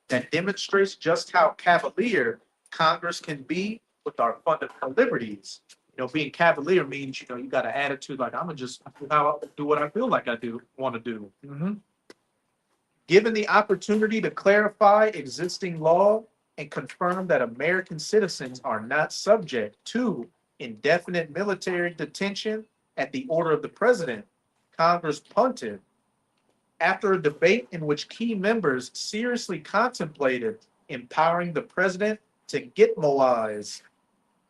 that demonstrates just how cavalier Congress can be with our fundamental liberties. Being cavalier means, you got an attitude like, I'm gonna just do what I feel like I want to do. Mm-hmm. Given the opportunity to clarify existing law and confirm that American citizens are not subject to indefinite military detention at the order of the president, Congress punted. After a debate in which key members seriously contemplated empowering the president to Gitmoize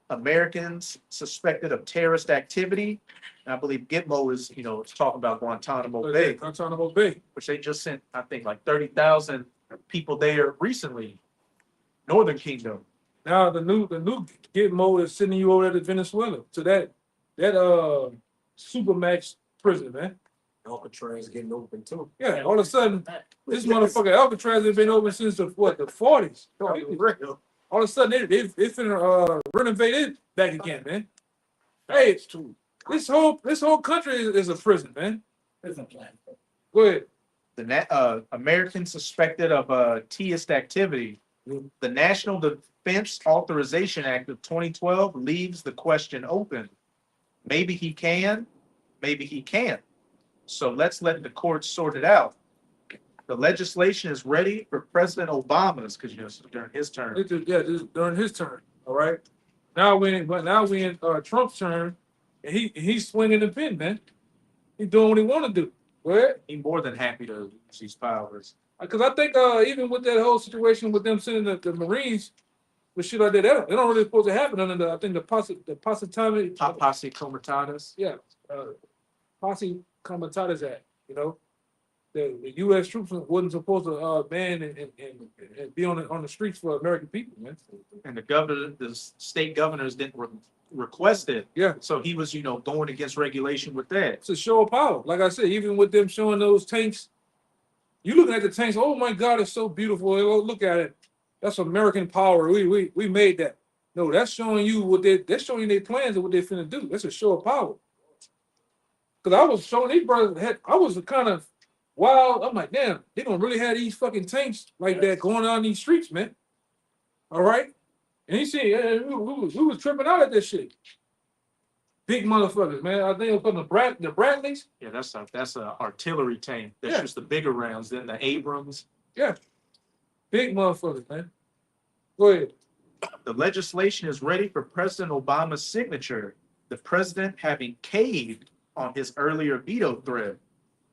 Americans suspected of terrorist activity. And I believe Gitmo is, it's talking about Guantanamo Bay, Guantanamo Bay. which they just sent, I think, like 30,000 people there recently. Northern Kingdom. Now the new Gitmo is sending you over there to Venezuela to that Supermax prison, man. Alcatraz getting open too. Yeah, all of a sudden, this motherfucker Alcatraz has been open since the 40s. All of a sudden, they finna renovate it back again, man. Hey, this whole country is a prison, man. Go ahead. The Americans suspected of terrorist activity. The National Defense Authorization Act of 2012 leaves the question open. Maybe he can, maybe he can't. So let's let the courts sort it out. The legislation is ready for President Obama's, because during his term. This is during his term. All right. Now we in Trump's term, and he's swinging the pen, man. He's doing what he want to do. Go ahead. He's more than happy to use these powers. Because I think even with that whole situation with them sending the Marines with shit like that, they don't really supposed to happen under the posse comitatus. Yeah, posse comitatus act. The U.S. troops wasn't supposed to ban and be on the streets for American people, man. And the state governors didn't request it. Yeah. So he was, going against regulation with that. It's a show of power. Like I said, even with them showing those tanks, you looking at the tanks. Oh my God, it's so beautiful. Look at it. That's American power. We made that. No, that's showing you that's showing you their plans of what they're finna do. That's a show of power. Because I was showing these brothers, I was kind of wild. I'm like, damn, they gonna really have these fucking tanks like that going on these streets, man. All right. And you see, we was tripping out at this shit. Big motherfuckers, man. I think it was called the Bradleys. Yeah, that's a artillery tank. That's just the bigger rounds than the Abrams. Yeah. Big motherfuckers, man. Go ahead. The legislation is ready for President Obama's signature. The president having caved on his earlier veto threat.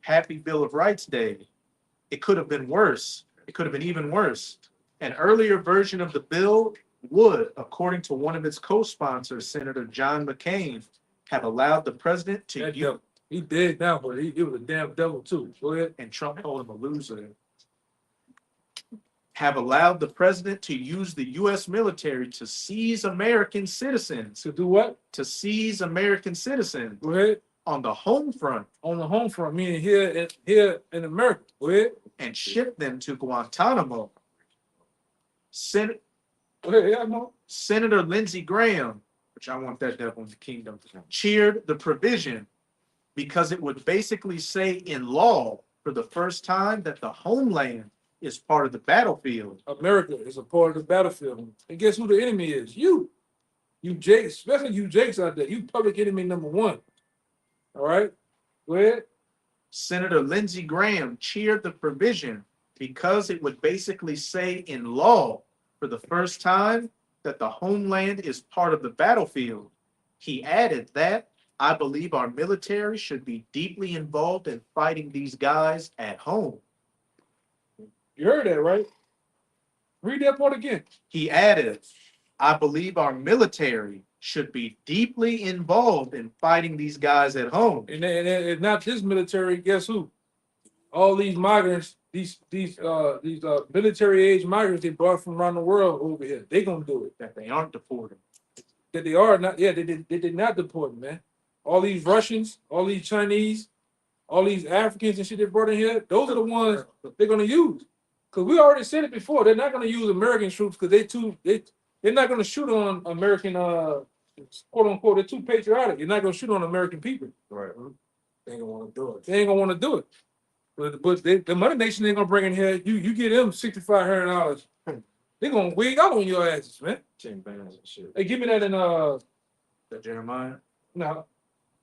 Happy Bill of Rights Day. It could have been worse. It could have been even worse. An earlier version of the bill would, according to one of its co-sponsors, Senator John McCain, have allowed the president to he dead now, but he was a damn devil too. Go ahead. And Trump called him a loser. Have allowed the president to use the U.S. military to seize American citizens. To do what? To seize American citizens. Go ahead. On the home front. On the home front, meaning here in America. Go ahead. And ship them to Guantanamo. Senator Lindsey Graham, which I want that devil in the kingdom, cheered the provision because it would basically say in law for the first time that the homeland is part of the battlefield. America is a part of the battlefield. And guess who the enemy is? You. You Jakes, especially you Jakes out there, you public enemy number one. All right, go ahead. Senator Lindsey Graham cheered the provision because it would basically say in law for the first time that the homeland is part of the battlefield. He added that I believe our military should be deeply involved in fighting these guys at home. You heard that, right? Read that part again. He added, I believe our military should be deeply involved in fighting these guys at home. And not this military. Guess who? All these migrants, these military age migrants they brought from around the world over here. They gonna do it. That they aren't deported. That they are not. Yeah, they did not deport them, man. All these Russians, all these Chinese, all these Africans and shit they brought in here. Those are the ones they're gonna use. Cause we already said it before. They're not gonna use American troops because they're not gonna shoot on American quote unquote. They're too patriotic. You're not gonna shoot on American people. Right. They ain't gonna want to do it. They ain't gonna want to do it. But the Mother Nation ain't gonna bring in here. You get them $6,500. They gonna wig out on your asses, man. 10 bands and shit. Hey, give me that in That Jeremiah. no,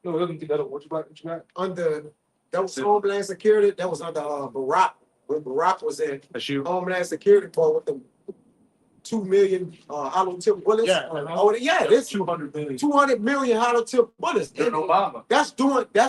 let me get that up. What you got? Under, that was Homeland Security, that was under Barack, when Barack was in That's you. Homeland Security for with the 2 million hollow tip bullets. Yeah. Oh, yeah, this 200 million. 200 million hollow tip bullets. During Obama. That's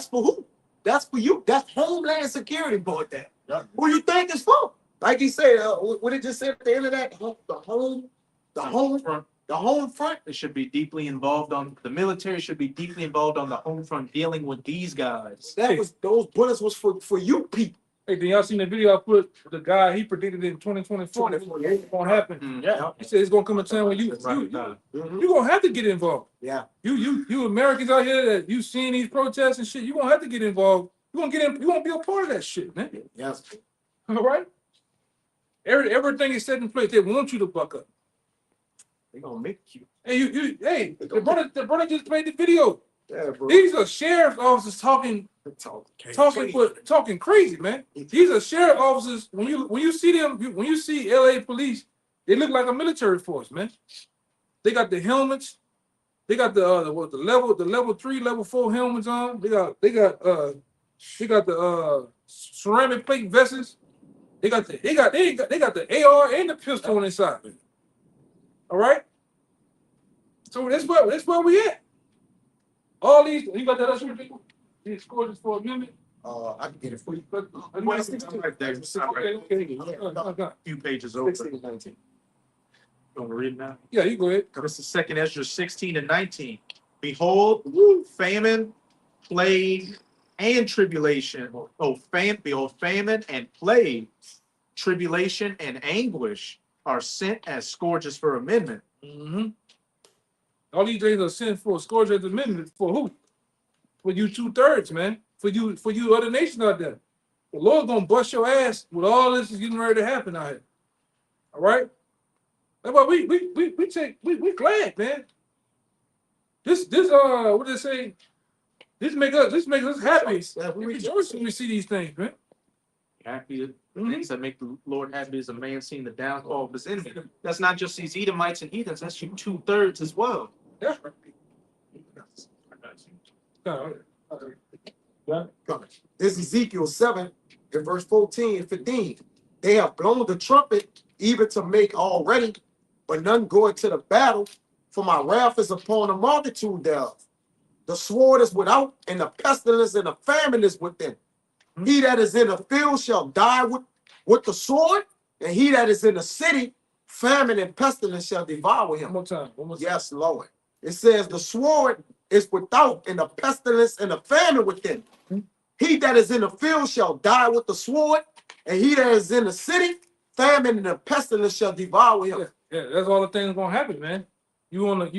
for who? That's for you. That's Homeland Security bought that. Yeah. Who you think it's for? Like he said, what it just said at the end of that, the home front. They should be deeply involved the military should be deeply involved on the home front dealing with these guys. Those bullets was for you people. Hey, then y'all seen the video I put? The guy he predicted in 2024 that it's gonna happen. Yeah. He said it's gonna come a time when you gonna have to get involved. Yeah. You Americans out here that you seeing these protests and shit, you gonna have to get involved. You gonna get in. You gonna be a part of that shit, man. Yes. All right. Everything is set in place. They want you to buck up. They gonna make you. Hey, hey, the brother just played the video. Yeah, bro. These are sheriff's officers talking crazy, man. These are sheriff officers. When you see them, when you see LA police, they look like a military force, man. They got the helmets. They got the level 3, level 4 helmets on. They got the ceramic plate vests. They got the AR and the pistol on inside. All right. So that's where we at. All these, you got that other people? These scores for a minute. I can get it for you. Right there. Okay. Few pages over. 16 and 19. You want to read it now? Yeah, you go ahead. This is 2 Ezra 16 and 19. Behold, famine, plague, and tribulation. Behold, famine and plague, tribulation and anguish are sent as scourges for amendment. Mm-hmm. All these days are sent for a scourge of the amendment. For who? For you 2/3, man. For you other nations out there. The Lord's gonna bust your ass with all this is getting ready to happen out here. All right? That's why we glad, man. This what did they say? This make us happy. We rejoice when we see these things, man. Happy things that make the Lord happy is a man seeing the downfall of his enemy. That's not just these Edomites and heathens, that's you 2/3 as well. That's right. This is Ezekiel 7 in verse 14 and 15. They have blown the trumpet even to make all ready, but none go into the battle, for my wrath is upon a multitude thereof. The sword is without, and the pestilence and the famine is within. He that is in the field shall die with the sword, and he that is in the city, famine and pestilence shall devour him. One more time. Yes, Lord. It says the sword is without, and the pestilence and the famine within. He that is in the field shall die with the sword, and he that is in the city, famine and the pestilence shall devour him. Yeah, that's all the things gonna happen, man. You out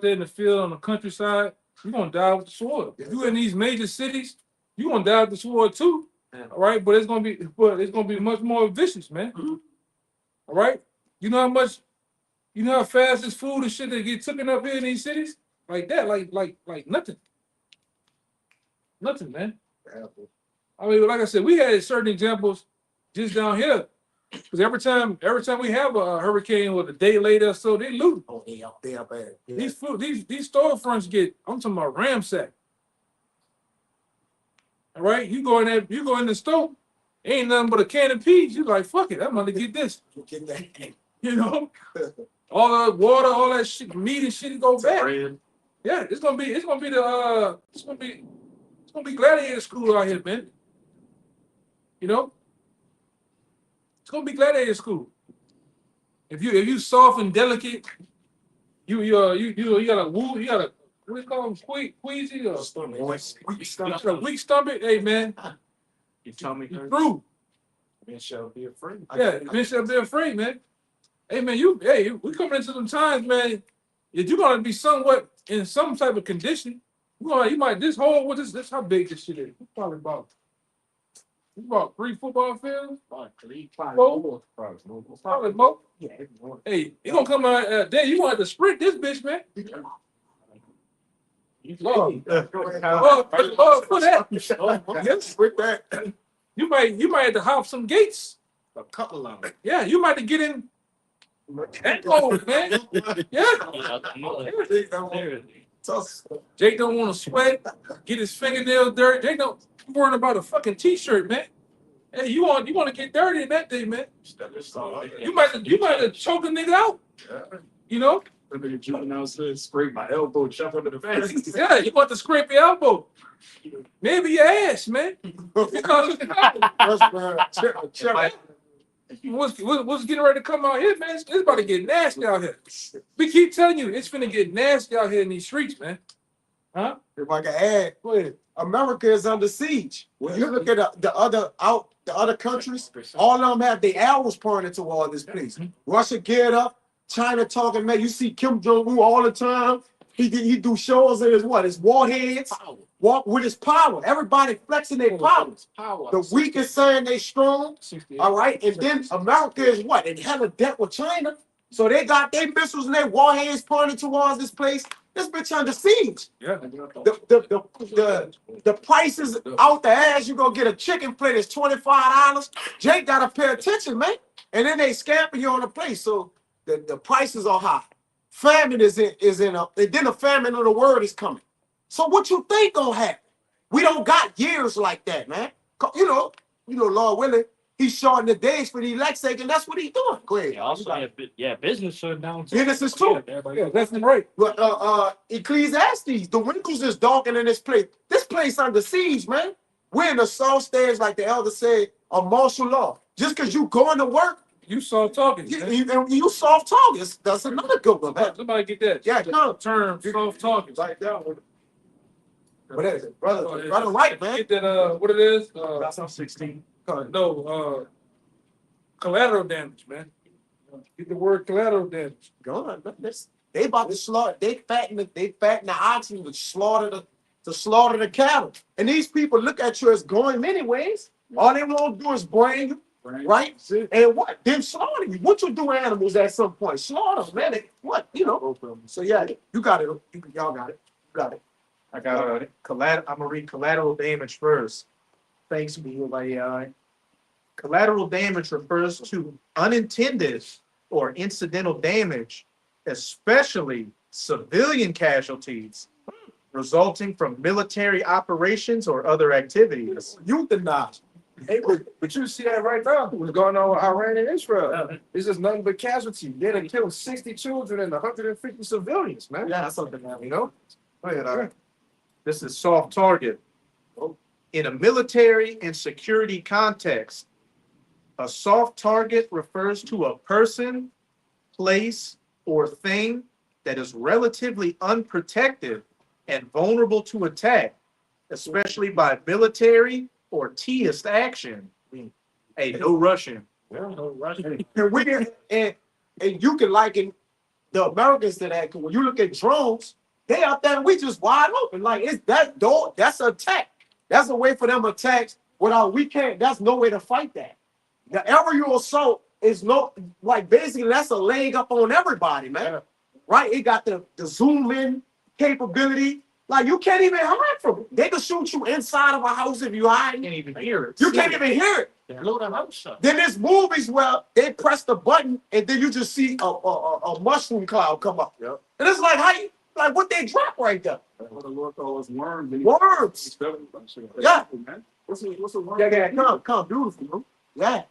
there in the field on the countryside, you're gonna die with the sword. If you in these major cities, you're gonna die with the sword too. Yeah. All right, but it's gonna be much more vicious, man. All right. You know how fast this food and shit that get taken up here in these cities? Like that, like nothing. Nothing, man. I mean, like I said, we had certain examples just down here Because every time we have a hurricane or a day later, so they loot. Oh, they up bad. Yeah. These storefronts get. I'm talking about ransacked. All right, you go in the store, ain't nothing but a can of peas. You like, fuck it, I'm gonna get this. Get that. You know, all the water, all that shit, meat and shit go back. Yeah, it's gonna be gladiator school out here, man. You know, it's gonna be gladiator school. If you soft and delicate, you got a what do you call them, queasy or a weak stomach. Hey man, You tell me. you through. Men shall be afraid. Yeah, men shall be afraid, man. Hey man, we coming into some times, man. If you're gonna be somewhat in some type of condition, you might this how big this shit is. It's probably about 3 football fields. Four? Probably more. Yeah. Hey, you gonna come out there? You gonna have to sprint this bitch, man. Lord, for that. Yes, with that. You might have to hop some gates. A couple of them. Yeah, you might have to get in. That mode, man. Yeah. Jake don't want to sweat, get his fingernails dirty. Jake don't worrying about a fucking t-shirt, man. Hey, you want to get dirty in that day, man. You might have to choke a nigga out. You know? Scrape my elbow, jump under the fence. Yeah, you want to scrape your elbow. Maybe your ass, man. Because what's getting ready to come out here, man? It's about to get nasty out here. We keep telling you, it's finna get nasty out here in these streets, man. Huh? If I can add, America is under siege. When you look at the other countries, all of them have their arrows pointed toward this place. Russia geared up, China talking, man. You see Kim Jong-un all the time. He do shows in his warheads. Walk with his power. Everybody flexing their powers. The weakest saying they strong. All right. And then America is what? In hella debt with China. So they got their missiles and their warheads pointed towards this place. This bitch under siege. Yeah. The prices out the ass. You gonna get a chicken plate is $25. Jake gotta pay attention, man. And then they scamping you on the place. So the prices are high. Famine is in a, and then the famine of the word is coming. So what you think gonna happen? We don't got years like that, man. You know, Lord willing, he's shorting the days for the elect's sake, and that's what he's doing. Go ahead. Yeah, also, business shut down. Business is true. Yeah, that's right. But Ecclesiastes, the wrinkles is darkening this place. This place under siege, man. We're in the soft stage, like the elder said, of martial law. Just because you going to work, you soft talking. You soft talking. That's another good one, man. Somebody get that. Yeah, come. Term soft talking. Like that one. What is it, brother? White, man. Get that. What it is? That's on 16. No. Collateral damage, man. Get the word collateral damage. Go on, they about to slaughter. They fatten the oxen to slaughter the cattle. And these people look at you as going many ways. All they want to do is bring you, right? And what? Then slaughter you. What you do animals at some point? Slaughter, man. What? You know. So yeah, you got it. Y'all got it. You got it. I got collateral. I'm gonna read collateral damage first. Thanks, BUI. Collateral damage refers to unintended or incidental damage, especially civilian casualties, resulting from military operations or other activities. Euthanize. Hey, but you see that right now? What's going on with Iran and Israel? It's just nothing but casualty. They done killed 60 children and 150 civilians, man. Yeah, that's something that we know. Go ahead, Iran. This is soft target. In a military and security context, a soft target refers to a person, place, or thing that is relatively unprotected and vulnerable to attack, especially by military or terrorist action. Hey, no Russian. No Russian. And you can liken the Americans to that. When you look at drones, they out there and we just wide open. Like it's that door, that's an attack. That's a way for them to attack without we can't. That's no way to fight that. The aerial assault is basically that's a leg up on everybody, man. Yeah. Right? It got the zoom in capability. Like you can't even hide from it. They can shoot you inside of a house if you hide. You can't even hear it. You can't even hear it. Blow the house up. Then there's movies where they press the button and then you just see a mushroom cloud come up. Yep. And it's like, how you, like what they drop right there? What the Lord calls worms. Worms. Yeah. What's a worm? Yeah, come, beautiful, bro. Yeah.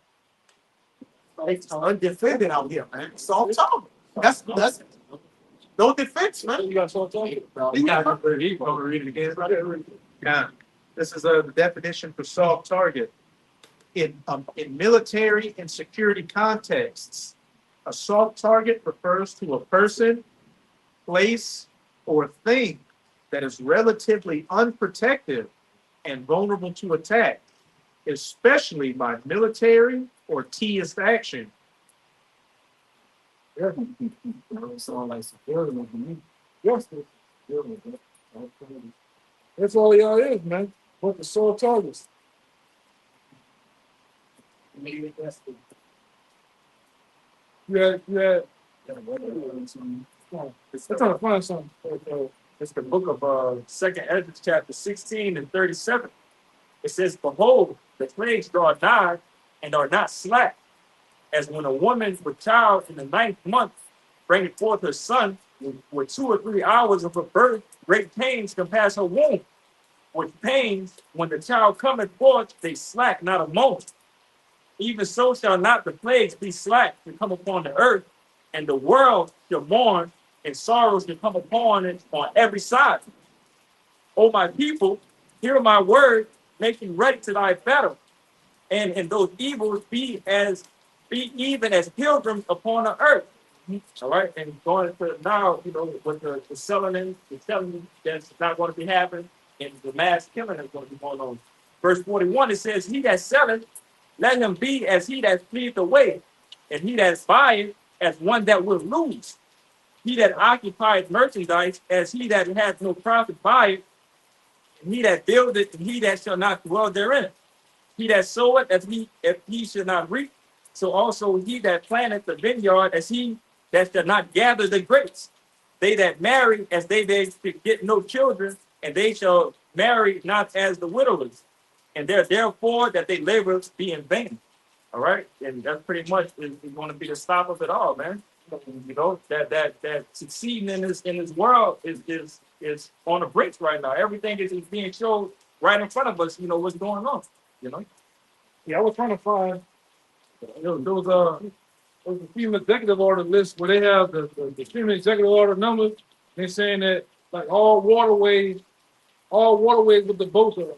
It's undefended out here, man. It's all talk. That's no defense, man. You got salt on it? Yeah. Read it again. Right there. Yeah. This is the definition for soft target. In military and security contexts, a soft target refers to a person, place, or thing that is relatively unprotected and vulnerable to attack, especially by military or terrorist action. Sound like security to me. Yes, that's all y'all is, man. What the soul targets. Yeah. I'm trying to find something. It's the book of 2nd Ezra, chapter 16 and 37. It says, behold, the plagues draw nigh and are not slack, as when a woman with child in the 9th month bringeth forth her son, with 2 or 3 hours of her birth, great pains compass her womb. With pains, when the child cometh forth, they slack not a moment. Even so shall not the plagues be slack to come upon the earth, and the world shall mourn, and sorrows shall come upon it on every side. O my people, hear my word, making ready to thy battle. And in those evils be even as pilgrims upon the earth. All right, and going to now, with the selling that's not going to be happening, and the mass killing that's going to be going on. Verse 41, it says, he that selleth, let him be as he that fleeth away, and he that buyeth as one that will lose. He that occupieth merchandise as he that hath no profit buyeth, and he that buildeth, and he that shall not dwell therein. He that soweth, as if he should not reap, so also he that planteth the vineyard, as he that shall not gather the grapes. They that marry, as they get no children, and they shall marry not as the widowers. And therefore that they labor be in vain. All right, and that's pretty much is going to be the stop of it all, man. That succeeding in this world is on the brakes right now. Everything is being shown right in front of us. What's going on. Yeah, I was trying to find those FEMA executive order lists where they have the FEMA executive order numbers. They're saying that like all waterways with the boats are,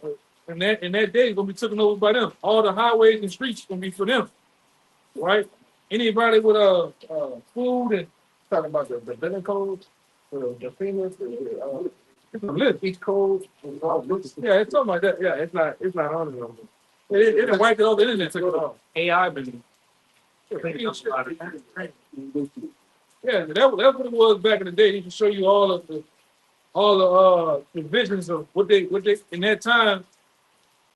and that day is gonna be taken over by them. All the highways and streets gonna be for them, right? Anybody with food and talking about the building codes, the FEMA, the list, each code. Yeah, it's something like that. Yeah, it's not on it. It didn't wipe it off the internet. Took it off. AI been Yeah, that's what it was back in the day. He can show you all the divisions of what they in that time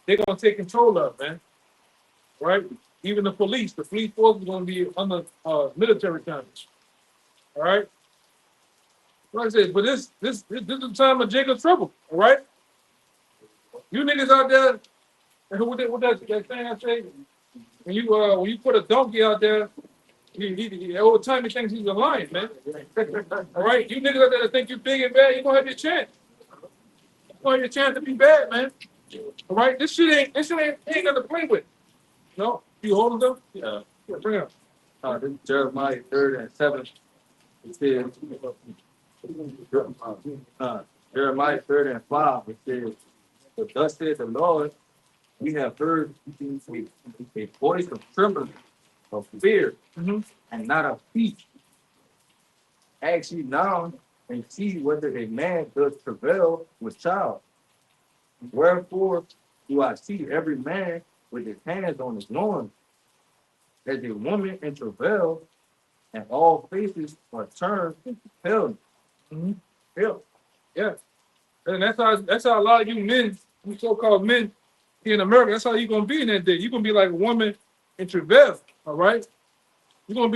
they're gonna take control of, man. Right? Even the police force is gonna be under military command. All right. Like I said, but this is the time of Jacob's trouble, all right? You niggas out there, and what that thing I say? When you put a donkey out there, he over time he thinks he's a lion, man. All right, you niggas out there that think you're big and bad, you gonna have your chance. You gonna have your chance to be bad, man. All right, this shit ain't nothing to play with. No, you holding them? Yeah, bring it up. This is Jeremiah 3rd and 7th. It says, Jeremiah 3rd and 5. It says, but thus said the Lord, we have heard a voice of trembling, of fear, and not of peace. Ask ye now and see whether a man does travail with child. Wherefore do I see every man with his hands on his loins, as a woman in travail, and all faces are turned pale. Pale. Yeah, and that's how a lot of you men, you so-called men here in America, that's how you gonna be in that day. You're gonna be like a woman in travail, all right? You're gonna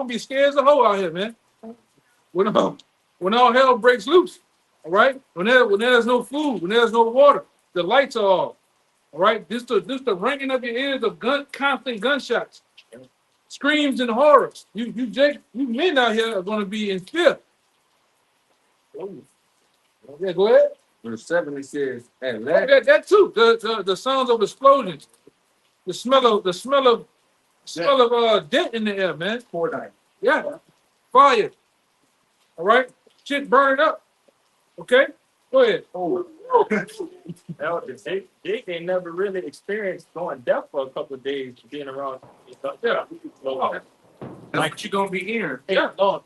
be scared as a hoe out here, man. When all hell breaks loose, all right? When there's no food, when there's no water, the lights are off, All right, this the ringing of your ears of constant gunshots, screams and horrors. You men out here are going to be in fear. Yeah, go ahead. Verse 7 it says, at Yeah, last, that too. The sounds of explosions, the smell of dent in the air, man. Yeah, fire. All right, shit burning up. Okay, go ahead. they ain't never really experienced going deaf for a couple of days being around. Yeah. Like what you gonna be hearing? Yeah. Lord,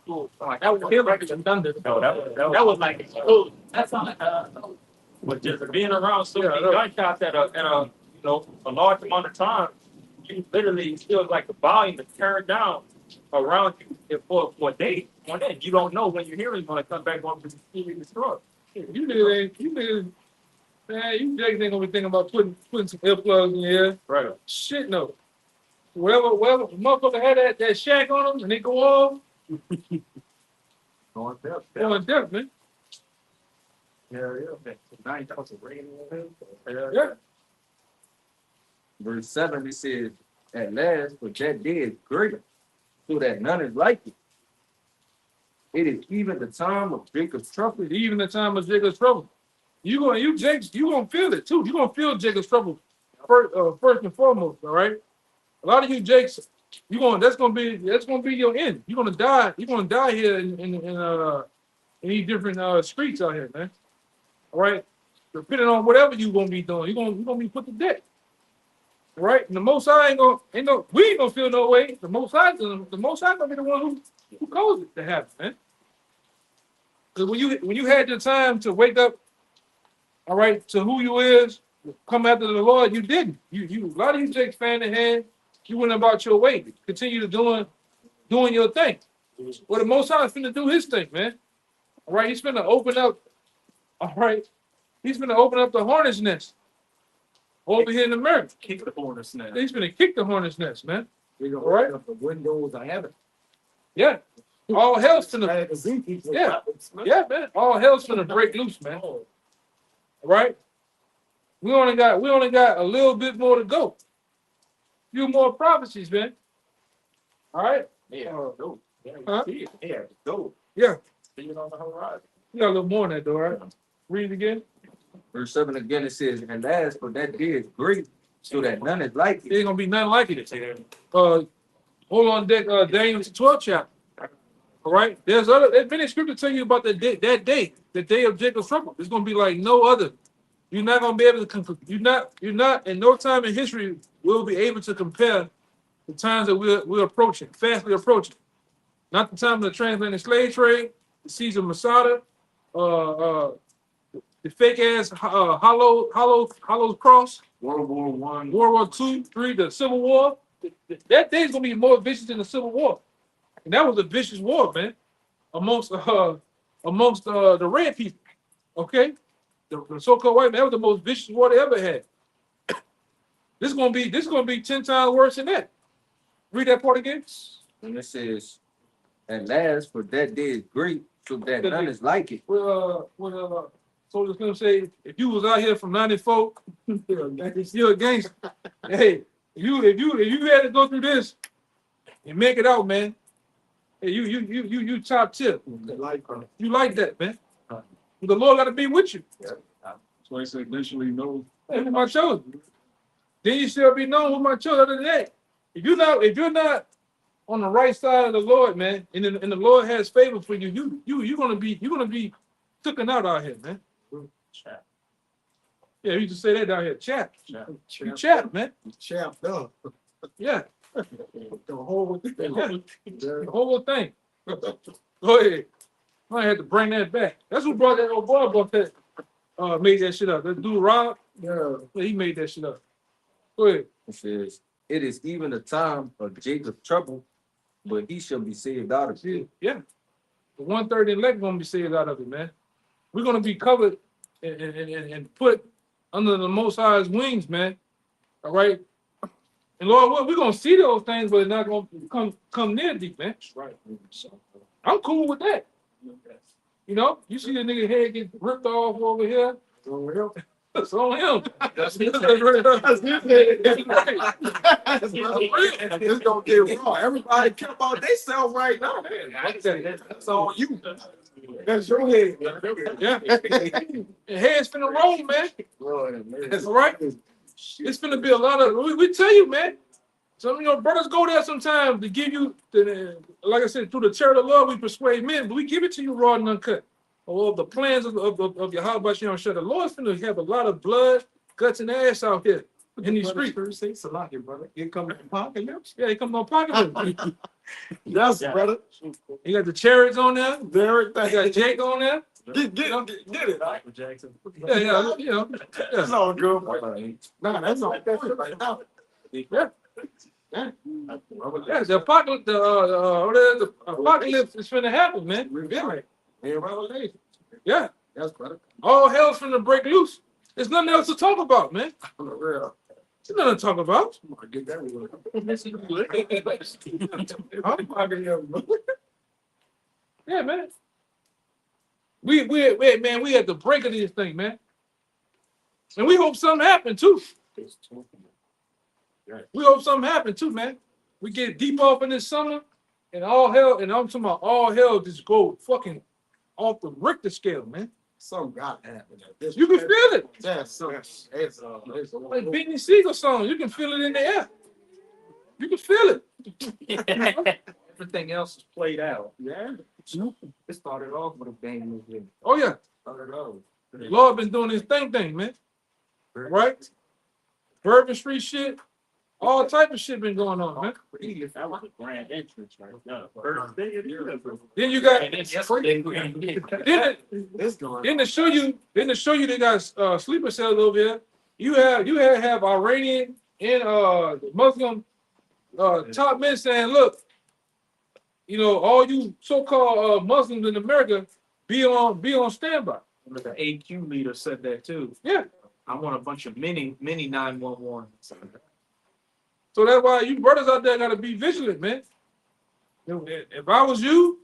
that was feel like the thunder. No, that was like, oh, that's not but just being around so many gunshots at a a large amount of time, you literally feel like the volume is turned down around you for a day. One day, you don't know when your hearing's gonna come back on to be destroyed. You niggas, man, you niggas ain't gonna be thinking about putting some earplugs in your ear. Right. Shit, no. Whatever, motherfucker had that shack on them and they go off, Going deaf. going deaf, man. Yeah. 9,000 rain. Yeah. Verse 7 it says, at last, but that day is greater, so that none is like it. It is even the time of Jacob's trouble. Even the time of Jacob's trouble. You gonna feel it too. You gonna feel Jacob's trouble first and foremost, all right? A lot of you Jakes, that's gonna be your end. You're gonna die. You're gonna die here in these different streets out here, man. All right, depending on whatever you're gonna be doing, you're gonna be put to death. All right, and the Most High we ain't gonna feel no way. The Most High gonna be the one who caused it to happen, man. Because when you had the time to wake up, all right, to who you is, come after the Lord, you didn't. You a lot of you Jakes fan the hand. You went about your way. Continue to doing your thing. Well, the Most High is finna do his thing, man. All right, he's finna open up. All right, he's finna open up the hornet's nest over here in America. Kick the hornet's nest. He's finna kick the hornet's nest, man. All right. The windows of heaven. Yeah, all hell's finna. Yeah, man. All hell's finna break loose, man. All right. We only got a little bit more to go. Few more prophecies, man. All right. Yeah, dope. Huh? Yeah, dope. Yeah. See it on the horizon. You got a little more than that, though, right? Read it again. Verse 7 again it says, and last, for that day is great, so that none is like There it. ain't gonna be nothing like it. Hold on deck, Daniel 12 chapter. All right. There's many scriptures tell you about that day, the day of Jacob's trouble. It's gonna be like no other. You're not gonna be able to. You're not. In no time in history will be able to compare the times that we're approaching, fastly approaching. Not the time of the transatlantic slave trade, the siege of Masada, the fake ass hollow cross, World War I. World War II, III, the Civil War. That day is gonna be more vicious than the Civil War, and that was a vicious war, man, amongst the red people. Okay, the so-called white man, that was the most vicious war they ever had. This is gonna be 10 times worse than that. Read that part again. And it says, at last, for that day is great, so that none is like it. So it's gonna say, if you was out here from '94, you're a gangster. Hey, if you had to go through this and make it out, man. Hey, you top tip. You like that, man. The Lord got to be with you. So I said, initially, no. Hey, who my chosen? Then you shall be known who my chosen. Other than that, if you're not on the right side of the Lord, man, and the Lord has favor for you, you're gonna be taken out here, man. Yeah, you just say that down here, chap. You chap, man. Chap, no. Yeah, The whole the whole thing. Go ahead. I had to bring that back. That's who brought that old boy brought that. Made that shit up. That dude Rob. Yeah, he made that shit up. Go ahead. It says, it is even the time of Jacob's trouble, but he shall be saved out of it. Yeah. The 1/3 elect gonna be saved out of it, man. We're gonna be covered and put under the Most High's wings, man. All right. And Lord, we're gonna see those things, but it's not gonna come near deep, man. Right. I'm cool with that. You know, you see the nigga head get ripped off over here. That's on him. That's his head. It's gonna get wrong. Everybody care about themselves right now. That's on you. That's your head. Yeah. The head's finna roll, man. That's right. It's finna be a lot of. We tell you, man. Some of your brothers go there sometimes to give you, like I said, through the charity of love, we persuade men, but we give it to you raw and uncut. Or the plans of your how about you don't shut. The Lord's finna have a lot of blood, guts, and ass out here in these streets. Say Salaki, brother. You come from apocalypse. Yeah, he comes on pocket. Yes, brother. You got the chariots on there. Very You got Jake on there. Get it. Michael Jackson. Yeah, you know. That's Yeah. all good. Nah, that's all good right now. Yeah. Yeah, the apocalypse is finna happen, man. Revealing. In Revelation. Yeah. That's brother. All hell's finna break loose. There's nothing else to talk about, man. For real. There's nothing to talk about. I get that one. Yeah, man. We at the break of this thing, man. And we hope something happen too. We hope something happen too, man. We get deep off in this summer, and all hell, and I'm talking about all hell just go fucking off the Richter scale, man. Something got to happen. You can feel it. Yeah, so it's Like Benny Siegel song, you can feel it in the air. You can feel it. Everything else is played out. yeah. It started off with a bang movie. Oh yeah, Started off. the Lord been doing his thing, man. Right? Bourbon Street shit, all type of shit been going on, man. That was a grand entrance right there. First thing it is. Then you got It's going. then to show you they got sleeper cells over here. You have Iranian and Muslim top men saying, look, you know, all you so-called Muslims in America be on standby. The AQ leader said that too. Yeah. I want a bunch of mini 911. So that's why you brothers out there gotta be vigilant, man. If I was you,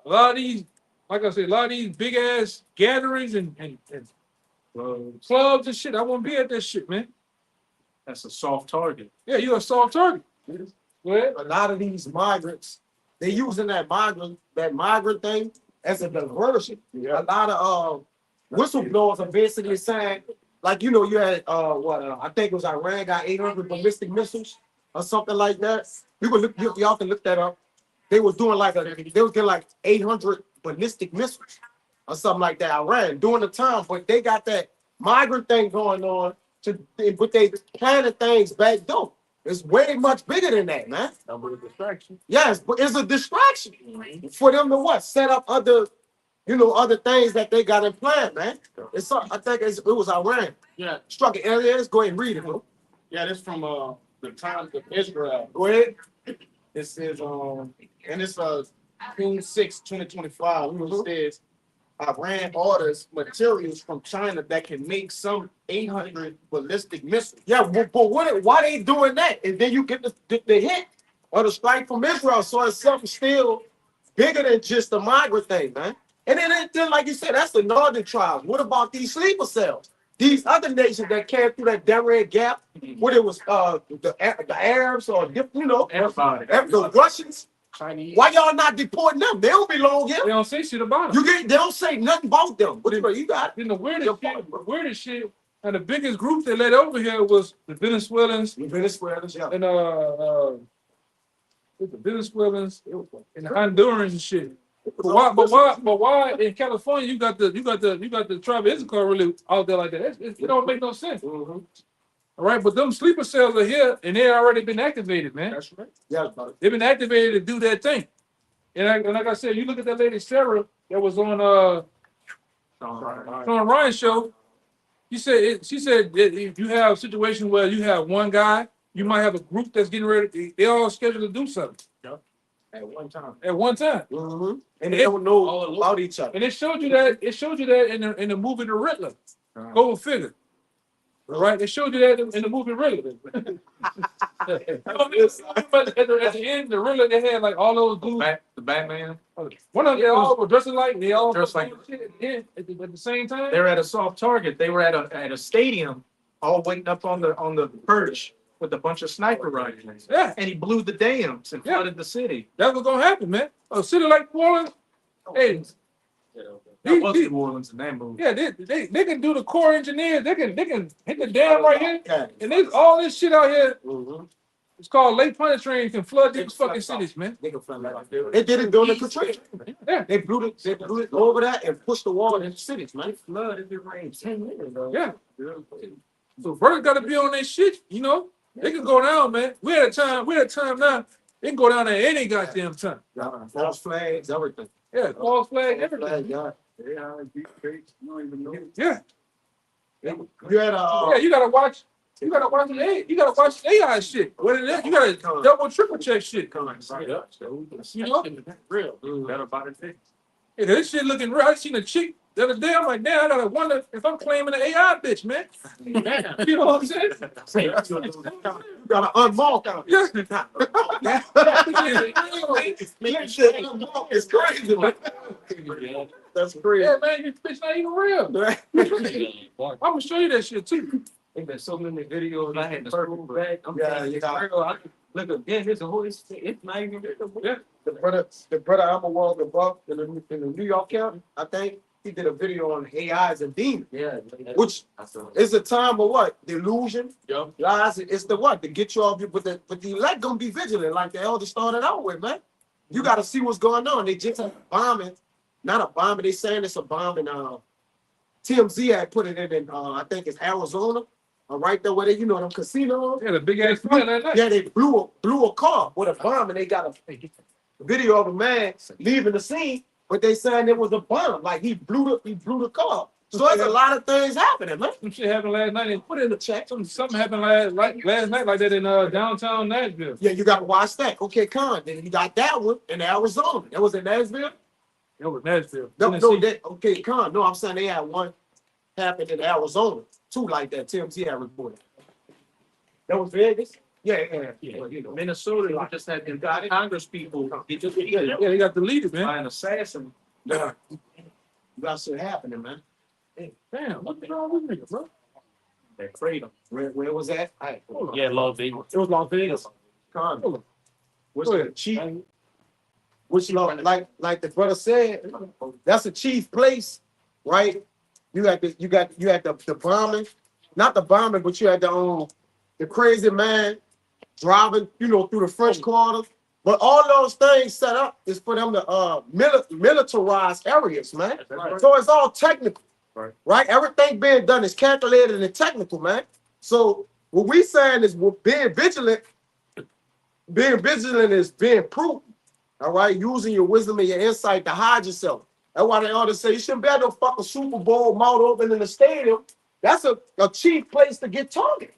a lot of these, like I said, a lot of these big ass gatherings and clubs and shit, I wouldn't be at that shit, man. That's a soft target. Yeah, you're a soft target. Go ahead. A lot of these migrants, they using that migrant thing as a diversion. A lot of whistleblowers are basically saying, like, you know, you had I think it was Iran got 800 ballistic missiles or something like that. Y'all can look that up. They was doing they was getting like 800 ballistic missiles or something like that. Iran during the time, but they got that migrant thing going on but they planning things back door. It's way much bigger than that, man. Double the distraction. Yes, but it's a distraction for them to what? Set up other things that they got in plan, man. I think it was Iran. Yeah, Struck it. Let's go ahead and read it, bro. yeah, this from the times of Israel. Go ahead. It says and it's June 6, 2025. It says Iran orders materials from China that can make some 800 ballistic missiles. Yeah, but why they doing that? And then you get the hit or the strike from Israel. So it's something still bigger than just the migrant thing, man. And then like you said, that's the northern tribes. What about these sleeper cells? These other nations that came through that Darien Gap, where it was the Arabs or Everybody. the Russians. Chinese. Why y'all not deporting them? They don't belong here. They don't say shit about them. They don't say nothing about them. But you got Then the weirdest shit, and the biggest group they let over here was the Venezuelans Venezuelans, yeah. and the Venezuelans and the Hondurans and shit. But why in California you got the tribe of Issachar really out there like that? It don't make no sense. Mm-hmm. All right, but them sleeper cells are here and they already been activated, man. That's right. Yeah, brother. They've been activated to do that thing. And like I said, you look at that lady Sarah that was on Sean Ryan's show. She said that if you have a situation where you have one guy, you might have a group that's getting ready. They all scheduled to do something. At one time. At one time. Mm-hmm. And they don't know about each other. And it showed you that in the movie The Riddler. Go figure. All right, they showed you that in the movie Riddler. At the end, the real they had like all those dudes. The Batman. One of them, they all were dressing like they all Dressed like- shit at the end at the same time. They're at a soft target. They were at a stadium, all waiting up on the perch with a bunch of sniper rifles. Yeah, And he blew the dams and Yeah. flooded the city. that's what's gonna happen, man. A city like New Orleans, hey, That was these- New Orleans in that movie. yeah, they can do the core engineers. They can hit the dam right here, Yeah. and there's all this shit out here. Mhm. It's called Lake Pontchartrain. Can flood these fucking cities, man. They did it during the Katrina. Yeah. They blew it over that and pushed the wall in the cities, man. Flood if it rains 10 minutes, bro. Yeah. So Burger got to be on their shit, you know. They can go down, man. We're at a time now. They can go down there any goddamn time. False flags, everything. Yeah, false flag, everything. Yeah. Yeah, You had yeah. You gotta watch. You gotta watch the AI. You gotta watch the AI shit. What it is? You gotta double, triple check shit. You know? Real. Better about it. Yeah, this shit looking real. I seen a chick the other day. I'm like, damn, I gotta wonder if I'm claiming an AI bitch, man. You know what I'm saying? You gotta unmark out. Yeah. It's crazy, man. That's crazy. Yeah, man, this bitch not even real. I'm gonna show you that shit too. There's been so many videos I had to scroll back. I'm Yeah, telling you, yeah. it's real. I can look again. Here's a whole. It's not even real. Yeah. The brother I'm a walk above in the New York County, I think he did a video on AIs and demons, Yeah. which I saw it. is a time of what? Delusion, Yeah. lies. It's the what? To get you off your, but the elect gonna be vigilant, like the elder started out with, man. You gotta see what's going on. They just bombing, not a bombing. They saying it's a bomb in TMZ had put it in I think it's Arizona, right there where they, you know, them casinos. Yeah, the big ass fire that night. Yeah, they blew a car with a bomb, and they got a video of a man leaving the scene, but they saying it was a bomb, like he blew the car. So there's a lot of things happening, man. Some shit happened last night. And Put in the chat. something happened last night like that in downtown Nashville. Yeah, you got to watch that. Okay, Con. Then you got that one in Arizona. That was in Nashville. It was Nashville. No, Tennessee. okay, Con. No, I'm saying they had one happened in Arizona, two like that. TMZ had reported. That was Vegas. Yeah. You know, Minnesota, you just had the Congress people. They just Yeah, they got deleted, man. by an assassin. Yeah. You got shit happening, man. Damn, what's wrong with nigga, bro? They freedom. Where was that? Hold on. Yeah, Las Vegas. It was Las Vegas. Con. What's the chief? Which like the brother said, that's a chief place, right? You had the bombing, not the bombing, but you had the crazy man driving, you know, through the French Quarter. But all those things set up is for them to militarize areas, man. Right. So it's all technical, Right. Everything being done is calculated and technical, man. So what we saying is being vigilant. Being vigilant is being prudent. All right, using your wisdom and your insight to hide yourself. That's why they always say you shouldn't be at no fucking Super Bowl mouth open in the stadium. That's a cheap place to get targeted.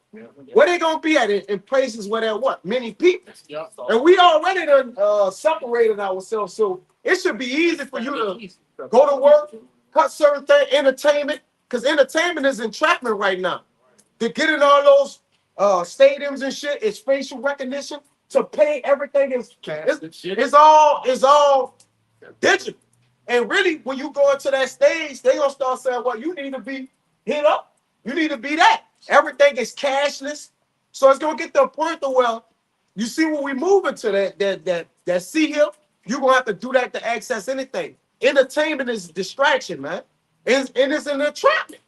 Where they gonna be at in places where there are what? Many people. And we already done separated ourselves. So it should be easy for you to go to work, cut certain things, entertainment, because entertainment is entrapment right now. To get in all those stadiums and shit, it's facial recognition. To pay everything it's all digital. And really, when you go into that stage, they gonna start saying, well, you need to be hit up. You need to be that. Everything is cashless. So it's gonna get to a point to where you see when we move into that see here, you're gonna have to do that to access anything. Entertainment is a distraction, man. And it's an entrapment.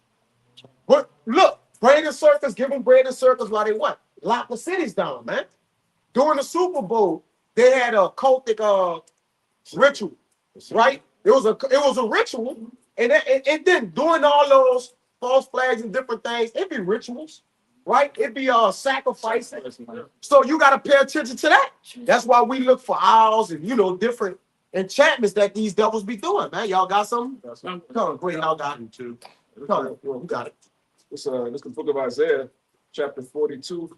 But look, bread and circus, give them bread and circus while they what? Lock the cities down, man. During the Super Bowl, they had a cultic ritual, right? It was a ritual, and then doing all those false flags and different things, it'd be rituals, right? It'd be sacrificing. So you got to pay attention to that. That's why we look for owls and, you know, different enchantments that these devils be doing, man. Y'all got something? Come on, go ahead, y'all got it too. Come on, we got it. It's the book of Isaiah, chapter 42,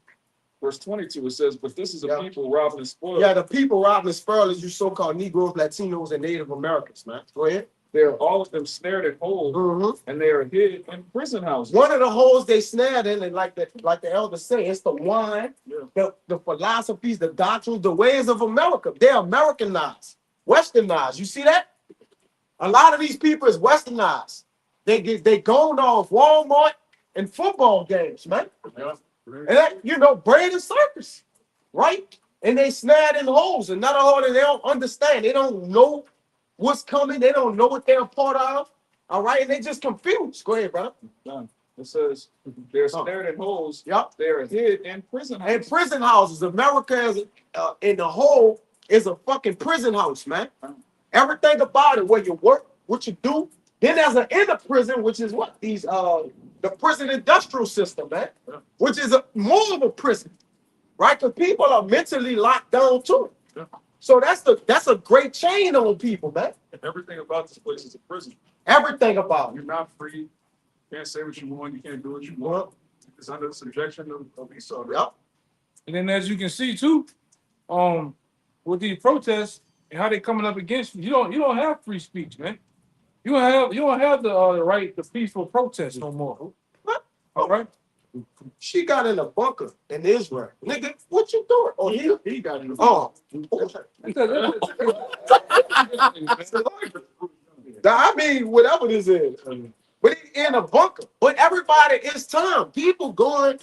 verse 22. It says, but this is a Yeah. people robbed and spoiled. Yeah, the people robbing and spoiling is you so-called Negroes, Latinos, and Native Americans, man. Go ahead. They're all of them snared in holes, and they are hid in prison houses. One of the holes they snared in, and like the elders say, it's the wine, the philosophies, the doctrines, the ways of America. They're Americanized, westernized. You see that? A lot of these people is westernized. They going off Walmart and football games, man. And that, braid and circus, right? And they snared in holes. Another hole that they don't understand. They don't know what's coming. They don't know what they're a part of. All right, and they just confused. Go ahead, brother. It says they're snared in holes. Yep. They're hid in prison houses. And prison houses. America is in the whole is a fucking prison house, man. Everything about it, where you work, what you do. Then there's an inner prison, which is what these the prison industrial system, man, which is more of a prison, right? Because people are mentally locked down too. So that's a great chain on people, man. Everything about this place is a prison. Everything about it. You're not free. You can't say what you want. You can't do what you want. It's under the subjection of Esau. Yep. And then as you can see too, with these protests and how they coming up against you, you don't have free speech, man. You don't have the right to peaceful protest no more. What? All right. She got in a bunker in Israel. Nigga, what you doing? Oh, he got in a bunker. I mean, whatever this is. But he in a bunker. But everybody, it's time. People going,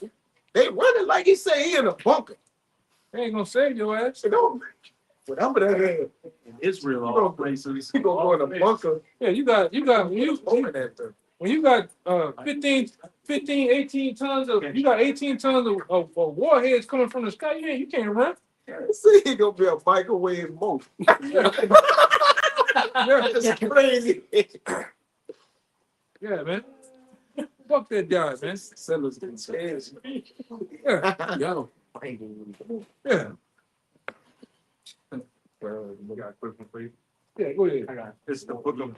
they running like he said he in a bunker. They ain't gonna save your ass. Whatever that is. In Israel, all places. He gonna go in a bunker. Yeah, you got when you got 15, 18 tons of 18 tons of warheads coming from the sky, you can't run. See, he gonna be a microwave moat. That's crazy. Yeah, man. Fuck that guy, man. Sellers and scares. Yeah. Yo. Yeah. We got a quick one for you. Yeah, go ahead. It's the book of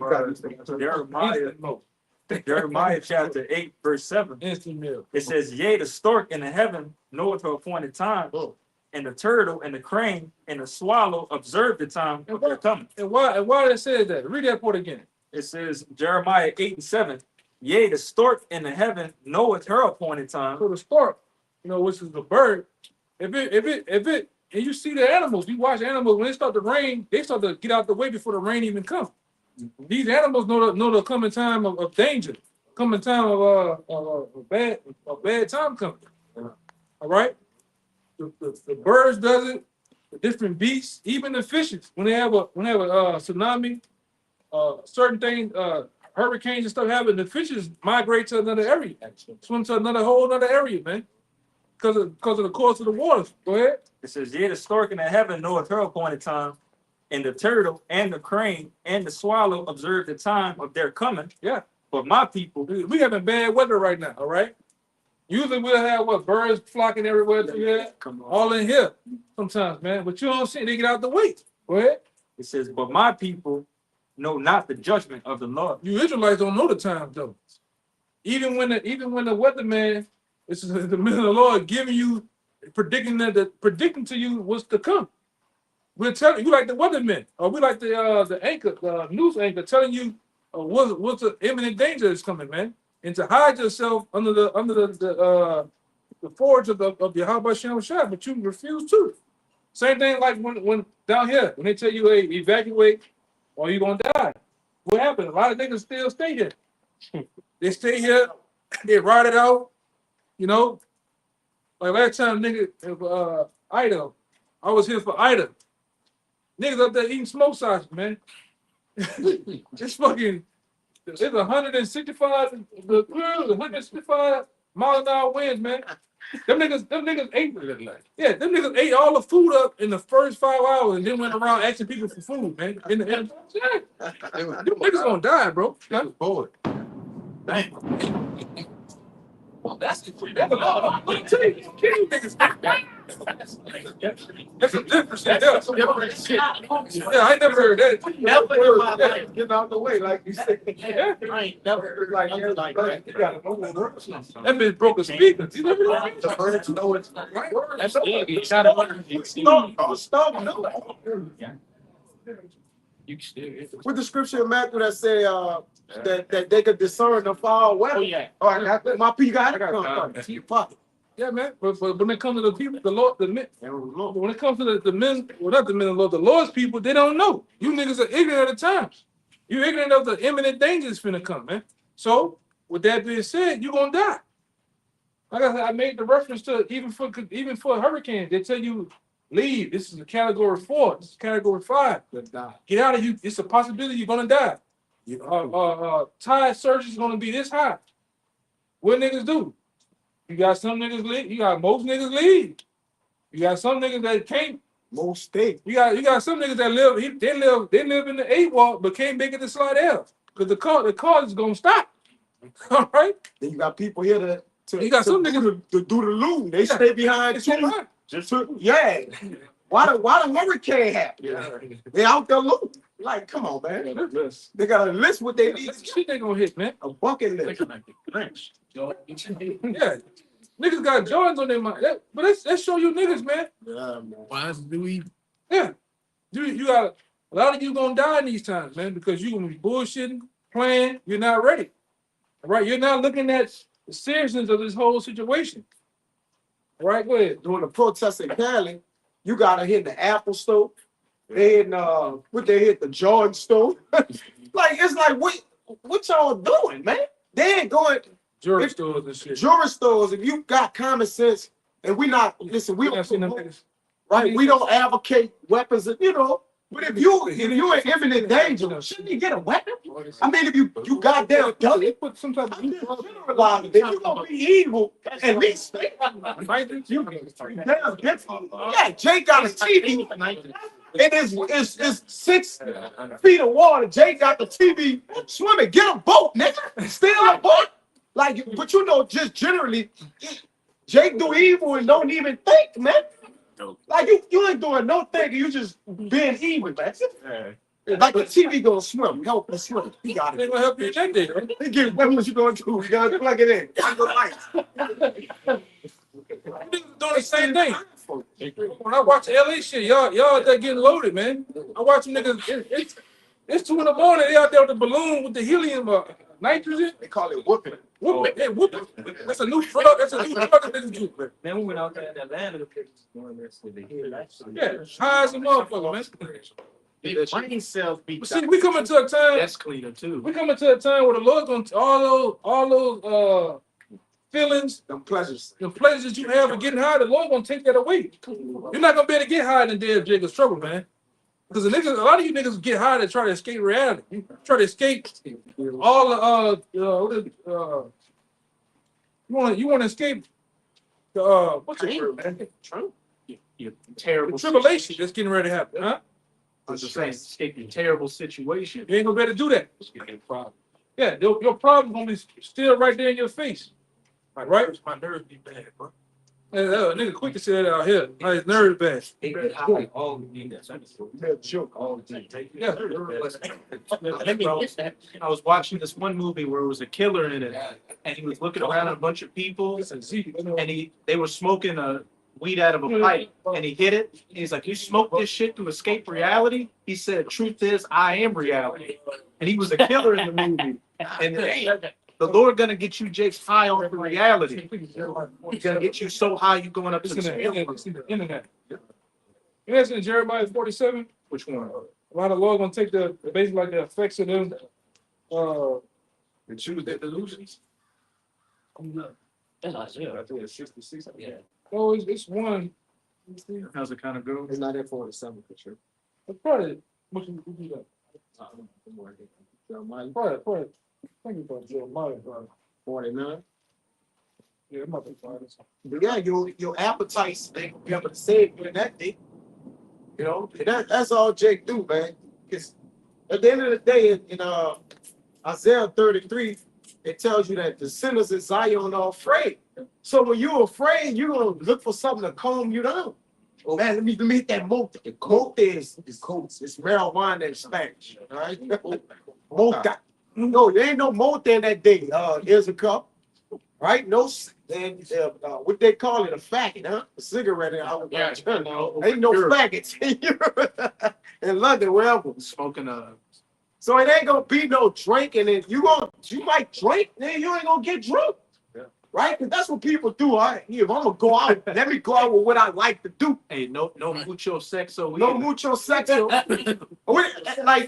Jeremiah chapter 8, verse 7. Instant meal. It says, yea, the stork in the heaven knoweth her appointed time, and the turtle and the crane and the swallow observe the time of their coming. And why it says that? Read that part again. It says, Jeremiah 8 and 7, yea, the stork in the heaven knoweth her appointed time. So the stork, which is the bird, if it, and you see the animals, you watch animals, when it start to rain, they start to get out the way before the rain even comes. These animals know the coming time of danger, coming time of a bad time coming. All right? The birds does it, the different beasts, even the fishes, when they have a tsunami, certain things, hurricanes and stuff happen, the fishes migrate to another area, swim to another area, man. Because of the course of the waters. Go ahead. It says, yea, the stork in the heaven knoweth her appointed time, and the turtle and the crane and the swallow observe the time of their coming. Yeah. But my people, we having bad weather right now, all right? Usually we'll have birds flocking everywhere through here, all in here sometimes, man. But you don't see they get out the way. Go ahead. It says, but my people know not the judgment of the Lord. You Israelites don't know the time though. Even when the weatherman, it's the middle of the Lord giving you, predicting to you what's to come. We're telling you like the weatherman, or we like the anchor, the news anchor, telling you what's the imminent danger is coming, man, and to hide yourself under the forge of Yahweh Shem Shah, but you refuse to. Same thing like when down here when they tell you, hey, evacuate or you're gonna die. What happened? A lot of niggas still stay here. They stay here, they ride it out. Like last time, Ida, I was here for Ida. Niggas up there eating smoke sausage, man. It's 165 mile an hour winds, man. Them niggas ate. Yeah, them niggas ate all the food up in the first 5 hours and then went around asking people for food, man. Them niggas gonna die, bro. Bored. Damn. That's the That's a different shit. Yeah, I ain't never heard that. Never in my life. Get out the way, like you said. Yeah. I ain't never Like that. That bitch broke a speaker. You never know that? the birds know it's right. That's you gotta wonder. Stop. You can still get With the scripture in Matthew that say that they could discern the foul weather. Oh, yeah. All right, my P got it. I got Come, time. to your pocket. Yeah, man. But when it comes to the people, the Lord, the men, when it comes to the men, well, not the men of the Lord, the Lord's people, they don't know. You niggas are ignorant of the times. You ignorant of the imminent dangers finna come, man. So, with that being said, you gonna die. Like I said, I made the reference to even for hurricanes, they tell you leave. This is a category 4. This is category 5. Get out of you. It's a possibility you're gonna die. Tide surge is gonna be this high. What niggas do? You got some niggas leave. You got most niggas leave. You got some niggas that can't. Most states. You got some niggas that live. They live in the 8 walk, but can't make it to Slide L because the car is gonna stop. All right. Then you got people here to You got some niggas to do the loot. They stay behind It's too. right. Yeah. Why the hurricane happen? They out there looting. Like, come on, man. They got a list what they need. Shit they gonna hit, man. A bucket list. Yeah. Niggas got Jordans on their mind. But let's show you niggas, man. Why do we? Yeah. You got a lot of you gonna die in these times, man, because you gonna be bullshitting, playing, you're not ready. All right, you're not looking at the seriousness of this whole situation. All right, go ahead. During the protests in Cali, you gotta hit the Apple store. They hit they hit the Jordan store. Like it's like what y'all doing, man? They ain't going Jewelry stores and shit. jewelry stores. If you got common sense, and we not listen, we I don't seen them niggas. right. We don't advocate weapons, you know. But if you in imminent danger, shouldn't you get a weapon? I mean, if you goddamn done They it, put some type of generalize it. If you gonna be evil, at least you damn get. Yeah, Jake got a TV. It is 6 feet of water. Jake got the TV swimming. Get a boat, nigga. Steal a boat. Like, but you know, just generally, Jake do evil and don't even think, man. Like you ain't doing no thinking. You just being evil, man. Like the TV gonna swim. Help us swim. You got They it. gonna help you that day, right? They get what you gonna do? You gotta plug it in. Turn the lights. Niggas doing the same thing. When I watch LA shit, y'all that getting loaded, man. I watch them niggas. It's 2 in the morning. They out there with the balloon with the helium nitrogen. They call it whooping. Whoop it, hey, whoop it. That's a new drug. That's a new drug that niggas do. Then we went out there in Atlanta. Yeah, high as a motherfucker, man. The brain cells be. But see, we coming to a time. That's cleaner too. We coming to a time where the Lord gonna all those feelings, Them pleasures. the pleasures you have of getting high, the Lord gonna take that away. You're not gonna be able to get high in the day of Jacob's trouble, man. Because a lot of you niggas get high to try to escape reality. You try to escape all the you want to escape the what's the word, man? Your The terrible tribulation that's getting ready to happen, huh? I was just saying, escape your terrible situation. You ain't gonna be able to do that. Yeah, your problem gonna be still right there in your face. Right? My nerves be bad, bro. Nigga quick to say that out here. Like his nerves bad. Yeah. I was watching this one movie where it was a killer in it, and he was looking around at a bunch of people, and they were smoking a weed out of a pipe, and he hit it. And he's like, "You smoke this shit to escape reality?" He said, "Truth is, I am reality." And he was a killer in the movie. And the Lord gonna get you, Jake's, high on reality. He's gonna get you so high you going up to It's in the the internet. You know, it's in Jeremiah 47. Which one? A lot of Lord gonna take the basically like the effects of them. And choose their delusions. That's Isaiah. I think it's 66. Yeah. Oh, it's one. How's it kind of go? It's not there for the summer for sure. It's probably what you do that. Probably. Think about Jeremiah, bro. 49. Yeah, it might be fine. But yeah, your appetites, they be able to save you in that day. You know, that's all Jake do, man. Because at the end of the day, in Isaiah 33, it tells you that the sinners in Zion are afraid. So when you're afraid, you're gonna look for something to calm you down. Oh man, let me hit that mote. Mote is coats. It's marijuana in Spanish. All right, mote. No, there ain't no mote in that day. Here's a cup. right? No, and what they call it, a faggot, huh? A cigarette. Yeah. Ain't no faggots in London, wherever. Smoking So it ain't gonna be no drinking, and you might drink, then you ain't gonna get drunk. Yeah. Right? Because that's what people do. If I'm gonna go out, let me go out with what I like to do. hey, no mucho sexo. No mucho sexo. Like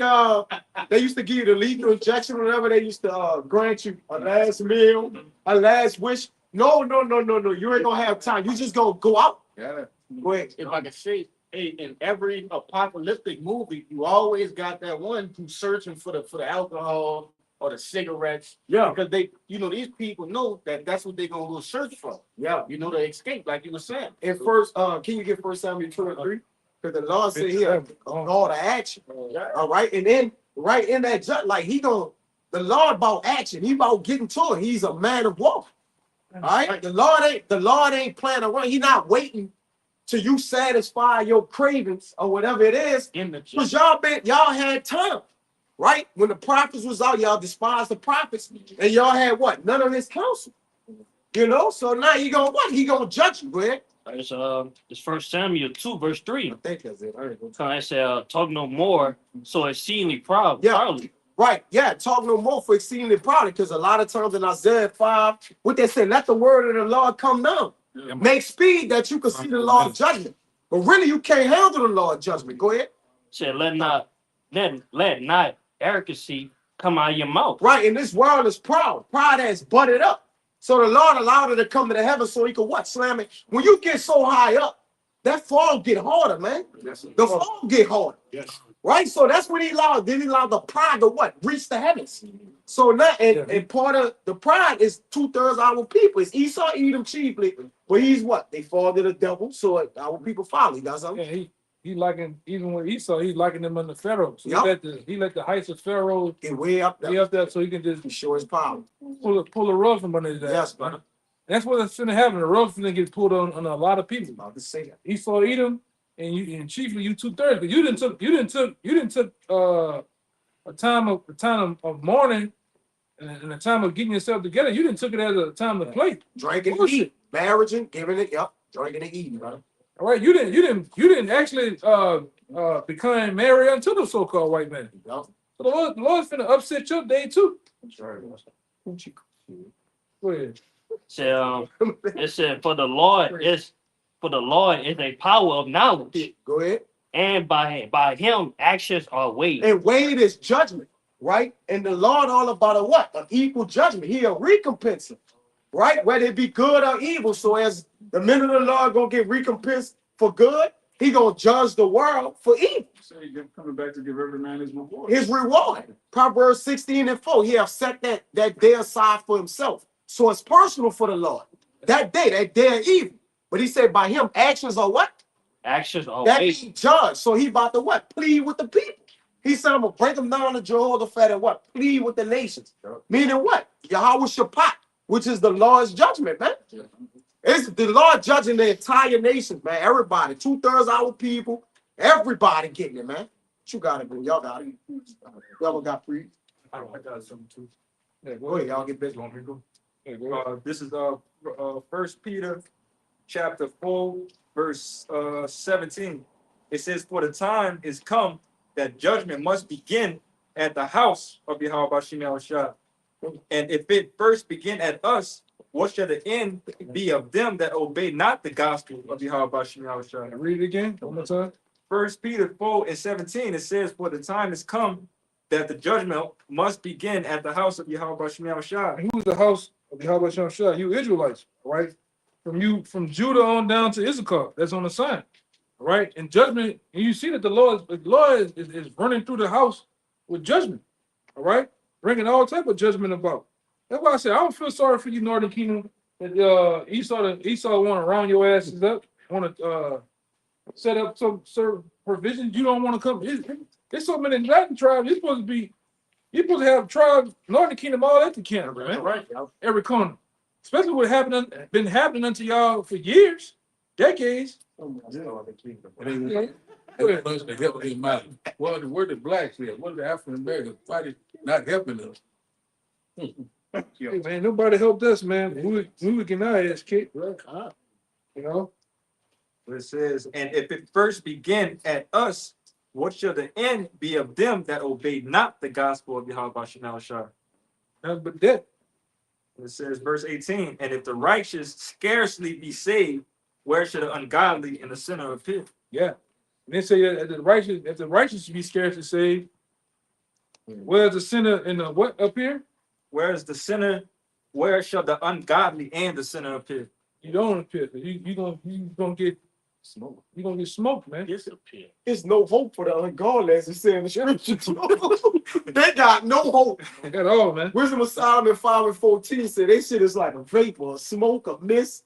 they used to give you the lethal injection whenever they used to grant you a last meal, a last wish. No. You ain't gonna have time. You just gonna go out. Yeah. Go ahead. If I can say, hey, in every apocalyptic movie, you always got that one who's searching for the alcohol or the cigarettes. Yeah. Because these people know that that's what they're gonna go search for. Yeah. To escape, like you were saying. And first, can you get 1 Samuel 2:3? Because the Lord said here, call to action. All right, and then right in that like the Lord about action. He about getting to it. He's a man of war. All right, the Lord ain't playing around. He's not waiting till you satisfy your cravings or whatever it is. Because y'all had time, right? When the prophets was out, y'all despised the prophets, and y'all had what? None of his counsel. So now he gonna what? He gonna judge you, Greg. It's 1 Samuel 2, verse 3. I think that's it. All right, go. So I said, talk no more, so exceedingly proud. Yeah. Proudly. Right, yeah, talk no more for exceedingly proud, because a lot of times in Isaiah 5, what they say, let the word of the Lord come down. Yeah. Make speed that you can see the Lord's judgment. But really, you can't handle the Lord's judgment. Go ahead. Said, let not arrogancy come out of your mouth. Right, and this world is proud. Pride has butted up. So the Lord allowed it to come to the heavens so he could what? Slam it. When you get so high up, that fall get harder, man. Yes. The fall get harder. Yes. Right? So that's what he allowed. Then he allowed the pride to what? Reach the heavens. So now, and part of the pride is 2/3 our people. It's Esau, Edom chiefly, but he's what? They fall to the devil, so our people follow. He does something. Yeah, he liking, even with Esau, he's liking them under Pharaoh. So Yep. he let the heights of Pharaoh Get way up be there. up there so he can just Show his power. pull the rug from under his ass. Yes, brother. That's what's gonna happen. The rug's gonna get pulled on a lot of people. About to say that. Esau, Edom, and chiefly you 2/3. But you didn't took a time of mourning and a time of getting yourself together. You didn't took it as a time to play. Drinking and Bullshit. eating. Marriaging, giving it, yep. Drinking and eating, brother. All right, you didn't actually become married unto the so-called white man. Yep. So the Lord's finna upset your day too. Go ahead. Said, it said, for the Lord is a power of knowledge, Go ahead. and by him actions are weighed. And weighed is judgment, right? And the Lord all about a what? An equal judgment. He a recompenser, right? Whether it be good or evil. So as the men of the Lord gonna get recompensed for good, he gonna judge the world for evil. So you're coming back to give every man his reward. His reward. Proverbs 16:4. He have set that day aside for himself. So it's personal for the Lord. That day of evil. But he said by him actions are what? Actions are That weighed. he judged. So he about to what? Plead with the people. He said, I'm gonna break them down to Jehoshaphat and what? Plead with the nations. Meaning what? Yahweh Shaphat, which is the Lord's judgment, man. It's the Lord judging the entire nation, man. Everybody, 2/3 our people, everybody getting it, man. What you got it, bro? Y'all got it. Y'all got free. I got something too. Yeah, go ahead, y'all get busy. Want me to go? This is 1 Peter chapter 4, verse 17. It says, for the time is come that judgment must begin at the house of Yahweh Bashim Yahushua. And if it first begin at us, what shall the end be of them that obey not the gospel of Yahweh Bashim Yahushua? Read it again one more time. 1 Peter 4:17, it says, for the time is come that the judgment must begin at the house of Yahweh Bashim Yahushua. Who was the house of Yahweh Shah? You Israelites, right? From Judah on down to Issachar. That's on the sign. All right. And judgment, and you see that the Lord is running through the house with judgment. All right, bringing all type of judgment about. That's why I say I don't feel sorry for you, Northern Kingdom, that Esau want to round your asses up, want to set up some provisions. You don't want to come. There's so many Latin tribes. You're supposed to have tribes, Northern Kingdom, all at the camp, man. Right. Every corner. Especially what been happening unto y'all for years, decades. They help them out. Well, where the blacks here? What the African Americans fighting, not helping us? Hey, man, nobody helped us, man. We were getting our ass kicked, right? You know? It says, and if it first begin at us, what shall the end be of them that obey not the gospel of Yahweh Shem Shah? Nothing but that. It says, verse 18, and if the righteous scarcely be saved, where shall the ungodly and the sinner appear? Yeah. And they say that if the righteous be scarcely saved, where's the sinner in the what up here? Where is the sinner? Where shall the ungodly and the sinner appear? You don't appear. You gonna get smoked. You gonna get smoked, man. Disappear. It's no hope for the ungodly, as it said in the scripture. They got no hope. I got all, man. Wisdom of Solomon 5:14 said they shit is like a vapor, a smoke, a mist.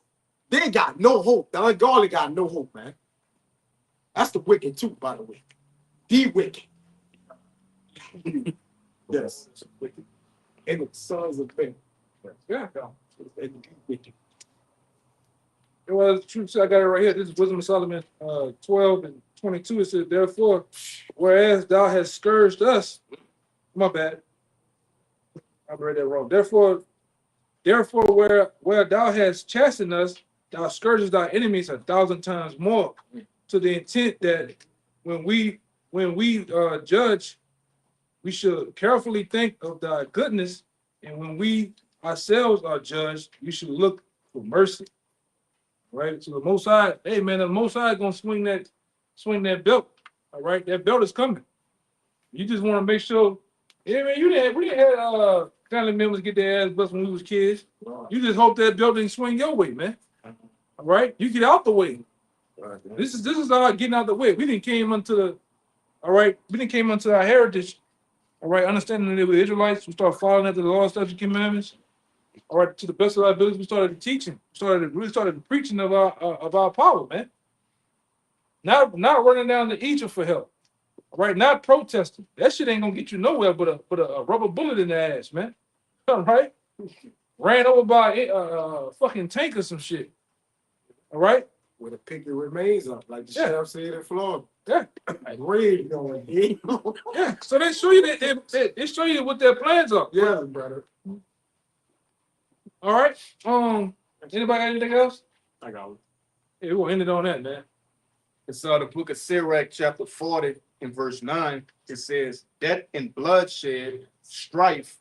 They got no hope. The ungodly got no hope, man. That's the wicked too, by the way. The wicked. Yes. And the sons of men. Yeah. And the wicked. It was true. So I got it right here. This is Wisdom of Solomon 12:22. It says, therefore, whereas thou hast scourged us, my bad. I read that wrong. Therefore, where thou hast chastened us, thou scourgest thy enemies 1,000 times more, to the intent that when we judge, we should carefully think of thy goodness, and when we ourselves are judged, we should look for mercy. Right? So the Most High, hey man, the Most High gonna swing that belt. All right, that belt is coming. You just want to make sure. Yeah, man, we didn't have family members get their ass bust when we was kids. You just hope that belt didn't swing your way, man. All right, you get out the way. This is our getting out the way. We didn't came unto the, all right. We didn't came unto our heritage. All right, understanding that we're Israelites, we start following after the law, statutes, and commandments. All right, to the best of our abilities, we started teaching. We started preaching of our power, man. Not running down to Egypt for help. All right, not protesting. That shit ain't gonna get you nowhere but a rubber bullet in the ass, man. All right, ran over by a fucking tank or some shit. All right, Where the picket remains up, like the Yeah. sheriff said in Florida. yeah, Red going. yeah. So they show you that they show you what their plans are. Yeah, brother. All right. Anybody got anything else? I got it. Yeah, we're gonna end it on that, man. It's the book of Sirach, chapter 40, in verse 9. It says, death and bloodshed, strife,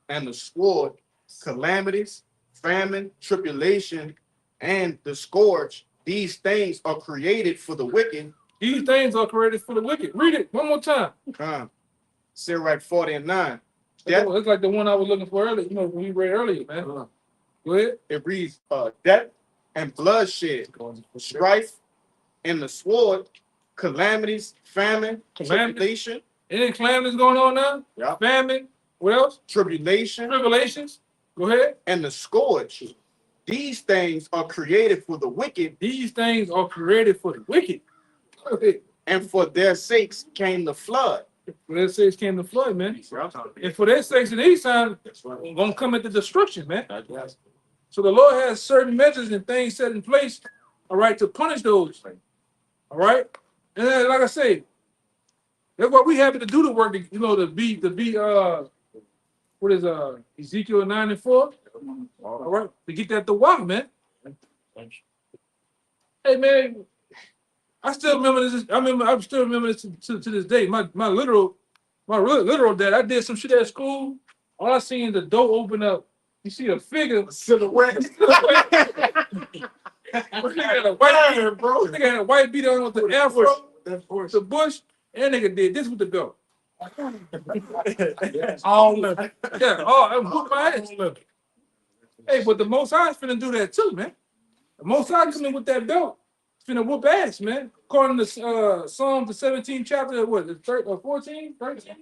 and the sword, calamities, famine, tribulation, and the scourge. These things are created for the wicked. These things are created for the wicked. Read it one more time. Sirach 40 and 9. It's like the one I was looking for earlier. You know, when we read earlier, man. Go ahead. It reads, death and bloodshed, strife, and the sword, calamities, famine, tribulation. Any calamities going on now? Yeah. Famine. What else? Tribulation. Tribulations. Go ahead. And the scourge. These things are created for the wicked. These things are created for the wicked. And for their sakes came the flood. For their sakes came the flood, man. And for their sakes in these times, gonna come into destruction, man. So the Lord has certain measures and things set in place, all right, to punish those. All right. And then, like I say, that's why we happy to do the work, to be what is Ezekiel 9 and 4. All right, to get that the wow, man. Hey man, I still remember this. I still remember this to this day. My literal dad. I did some shit at school. All I seen is the door open up. You see a figure. Silhouette. Nigga had a white beat on with the afro, the bush, and nigga did this with the belt. All living. Yeah, I whooped my ass living. Hey, but the Most High is finna do that too, man. The Most High coming with that belt. Finna whoop ass, man. According to Psalm, the 17th chapter, what, the 14, 13?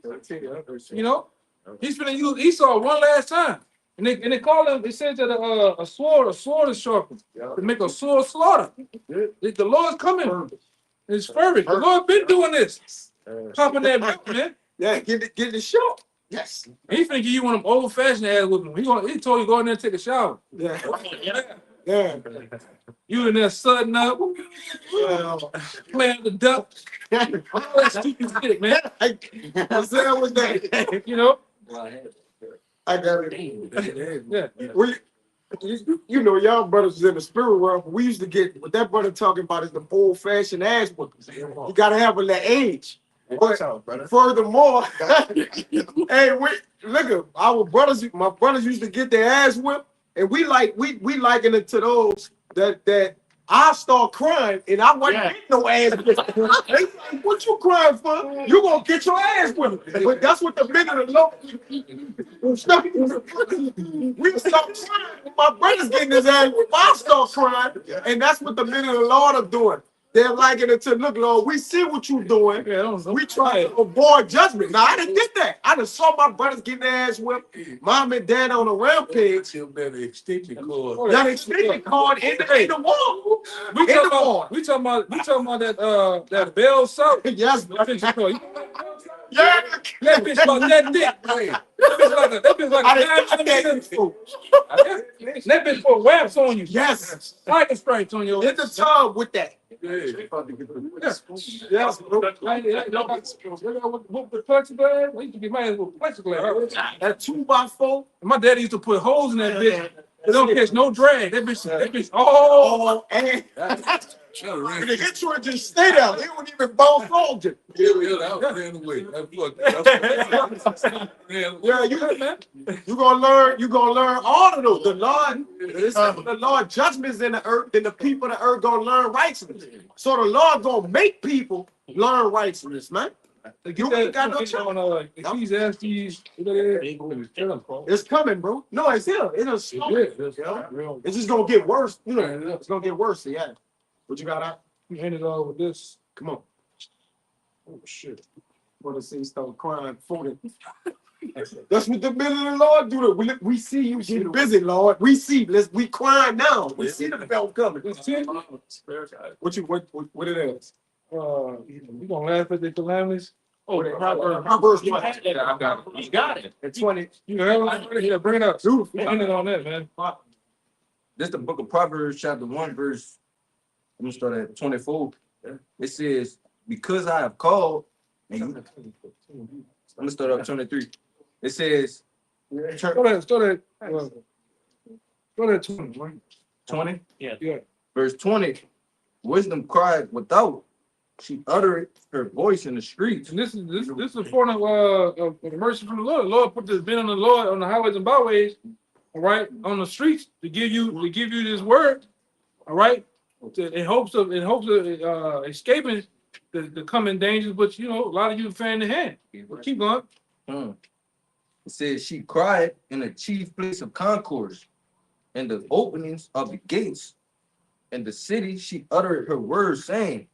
You know? He's finna use Esau one last time. And they call him, it says that a sword is sharpened to make a sword slaughter. The Lord's coming. It's fervent. The Lord been doing this. Popping that belt, man. Yeah, get the show. Yes. He finna give you one of them old-fashioned ass whooping. He told you go in there and take a shower. Yeah. Yeah. You in there sudden up, playing the duck. All that stupid shit, man. What's that with that? You know? I got it. Yeah. We, you know, y'all brothers is in the spirit world. We used to get what that brother talking about is the old fashioned ass whoopings. You gotta have a that age. But furthermore, hey, look at our brothers. My brothers used to get their ass whipped, and we liken it to those that I start crying and I wasn't getting no ass whipped. They like, what you crying for? You gonna get your ass whipped. But that's what the men of the Lord. We start crying. My brother's getting his ass whipped. I start crying, and that's what the men of the Lord are doing. They're liking it to look, Lord, we see what you're doing. We try to avoid judgment. Now, I didn't get that. I just saw my brothers getting their ass whipped. Mom and dad on a rampage. That extension cord. That extension cord in the wall. We talking about that Bell South. Yes, yeah. That bitch about that dick. That bitch like that bitch put wraps on you. Yes. Tiger stripes on your. In the tub with that. Yes. Whoop the plexiglass. We used to be mad with plexiglass. That 2x4. My daddy used to put holes in that bitch. It don't catch no drag. That bitch. Oh, and it hit you and just stay there. It wouldn't even bounce off you. Yeah, you gonna learn all of those. The Lord judgments in the earth, then the people of the earth gonna learn righteousness. So the Lord gonna make people learn righteousness, man. You got no choice. It's coming, bro. No, it's here. It's just gonna get worse. You know, it's gonna get worse. Yeah. What you got out? You ended all with this. Come on. Oh shit. Want to see start crying for it. That's what the men of the Lord do. We see you getting busy, Lord. We see. We crying now. We see the belt coming. What it is? You gonna laugh at the calamities? Oh, Proverbs 1. I got it. You got it. At 20. You heard it? Yeah, bring it up. Dude, We ended on that, man. This is the book of Proverbs, chapter 1, verse. I'm gonna start at 24. It says, because I have called. I'm gonna start at 23. It says, Go ahead, 20. 20? Yeah. Verse 20. Wisdom cried without. She uttered her voice in the streets. And this is a form of mercy from the Lord. The Lord put this bin on the Lord on the highways and byways, all right, on the streets to give you this word, all right, in hopes of escaping the coming dangers. But you know, a lot of you fan the hand. Keep going. It says she cried in the chief place of concourse, and the openings of the gates, in the city she uttered her words, saying,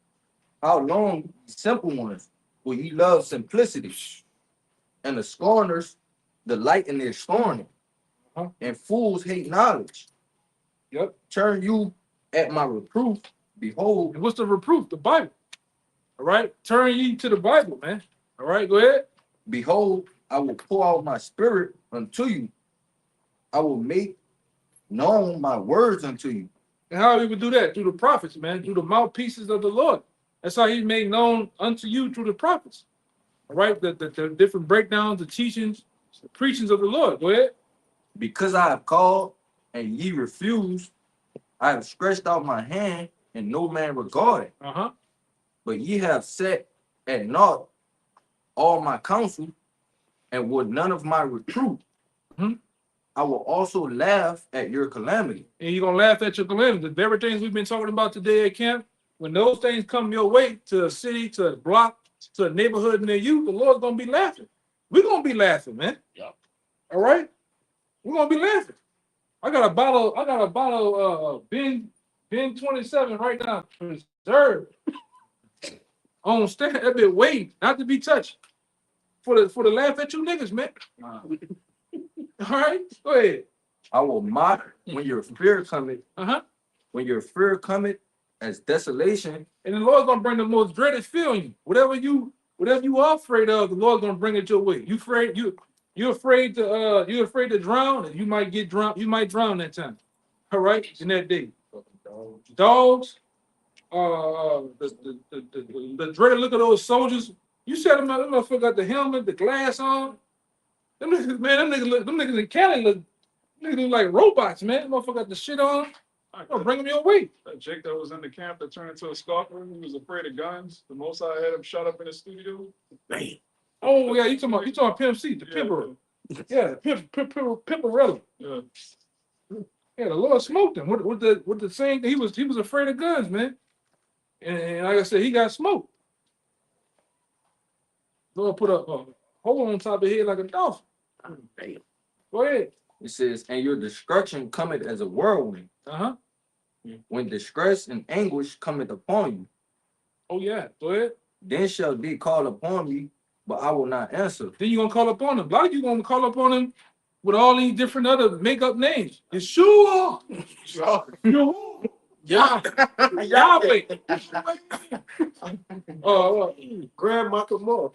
how long, simple ones, will ye love simplicity? And the scorners delight in their scorning, and fools hate knowledge. Yep. Turn you at my reproof, behold. And what's the reproof? The Bible. All right. Turn ye to the Bible, man. All right, go ahead. Behold, I will pour out my spirit unto you. I will make known my words unto you. And how he would do that? Through the prophets, man, through the mouthpieces of the Lord. That's how he made known unto you through the prophets. All right, the different breakdowns, the teachings, the preachings of the Lord. Go ahead. Because I have called and ye refused, I have stretched out my hand and no man regarded. But ye have set at naught all my counsel and would none of my reproof. I will also laugh at your calamity. And you're going to laugh at your calamity. The very things we've been talking about today at camp, when those things come your way to a city, to a block, to a neighborhood near you, the Lord's going to be laughing. We're going to be laughing, man. Yeah. All right? We're going to be laughing. I got a bottle of Ben 27 right now. Preserved. On stand, that bit waiting, not to be touched. For the laugh at you niggas, man. All right? Go ahead. I will mock when your fear cometh. When your fear cometh as desolation. And the Lord's gonna bring the most dreaded fear on you. Whatever you are afraid of, the Lord's gonna bring it your way. You're afraid to drown, and you might get drowned. You might drown that time. All right, in that day. Dogs, the dreaded look of those soldiers. You said them motherfucker got the helmet, the glass on. Them niggas, man, them niggas in Cali look like robots, man. Them motherfucker got the shit on. I'll bring them your way. That Jake that was in the camp that turned into a scoffer, he was afraid of guns. The most I had him shot up in the studio. Oh yeah, you talking about Pimp C, the Pimper. Yeah, Pimperella. Yeah. Yeah, the Lord smoked him with the saying he was afraid of guns, man. And like I said, he got smoked. Lord put a hole on top of his head like a dolphin. Damn. Go ahead. It says, and your destruction cometh as a whirlwind, Uh-huh. when distress and anguish cometh upon you. Oh yeah, go ahead. Then shall they call upon me, but I will not answer. Then you gonna call upon him. A lot of you gonna call upon him with all these different other make-up names. Yeshua. Yeah. Yahweh. Grandma Kamor.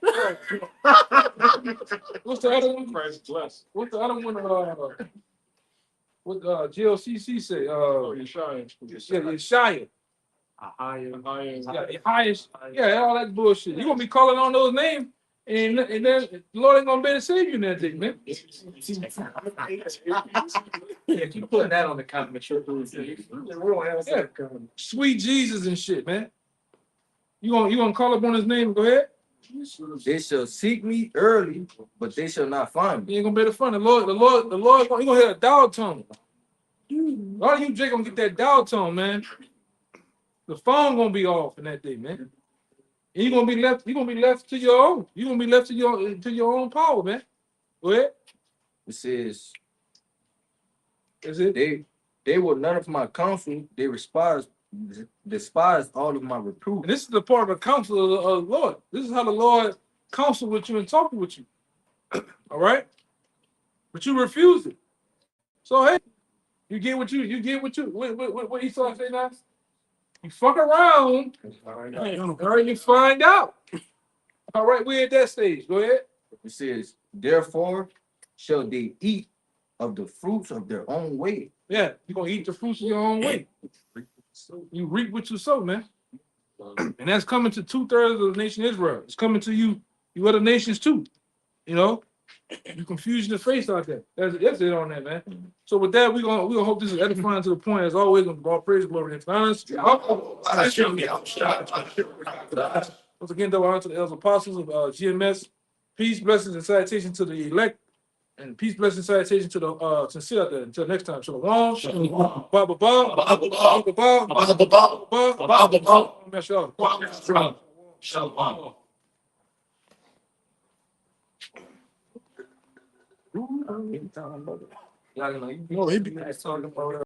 What's the other one? Christ bless. What's the other one? What GLCC say? Oh, Yeshaya. Yeshaya. Yeshaya. Highest. Yeah, all that bullshit. You gonna be calling on those names, and then the Lord ain't gonna be able to save you in that thing, man. Yeah, keep putting that on the comment. Yeah. Sweet Jesus and shit, man. You gonna call up on his name? Go ahead. They shall seek me early, but they shall not find me. You ain't gonna be able to find the Lord. The Lord, he gonna hear a dog tone. A lot of you Jake gonna get that dog tone, man. The phone gonna be off in that day, man. And you gonna be left to your own. You gonna be left to your own power, man. Go ahead. It says, Is it? they were none of my counsel, they despised all of my reproof. And this is the part of the counsel of the Lord. This is how the Lord counsel with you and talk with you. All right? But you refuse it. So hey, you get what what Esau say now? You fuck around, or you find out. All right, we're at that stage. Go ahead. It says, therefore shall they eat of the fruits of their own way. Yeah, you're gonna eat the fruits of your own way. You reap what you sow, man. And that's coming to 2/3 of the nation of Israel. It's coming to you other nations too. You know, you confusion the face out there. That's it on that, man. So with that, we're gonna hope this is edifying to the point. As always, gonna all praise, glory, and honor. Once again, though, honor to the elders apostles of GMS. Peace, blessings, and salutation to the elect. And peace, blessings, salutation to the sincere out there. Until next time, shalom. Shalom. Baba Shalom. Y'all know, No, he be talking about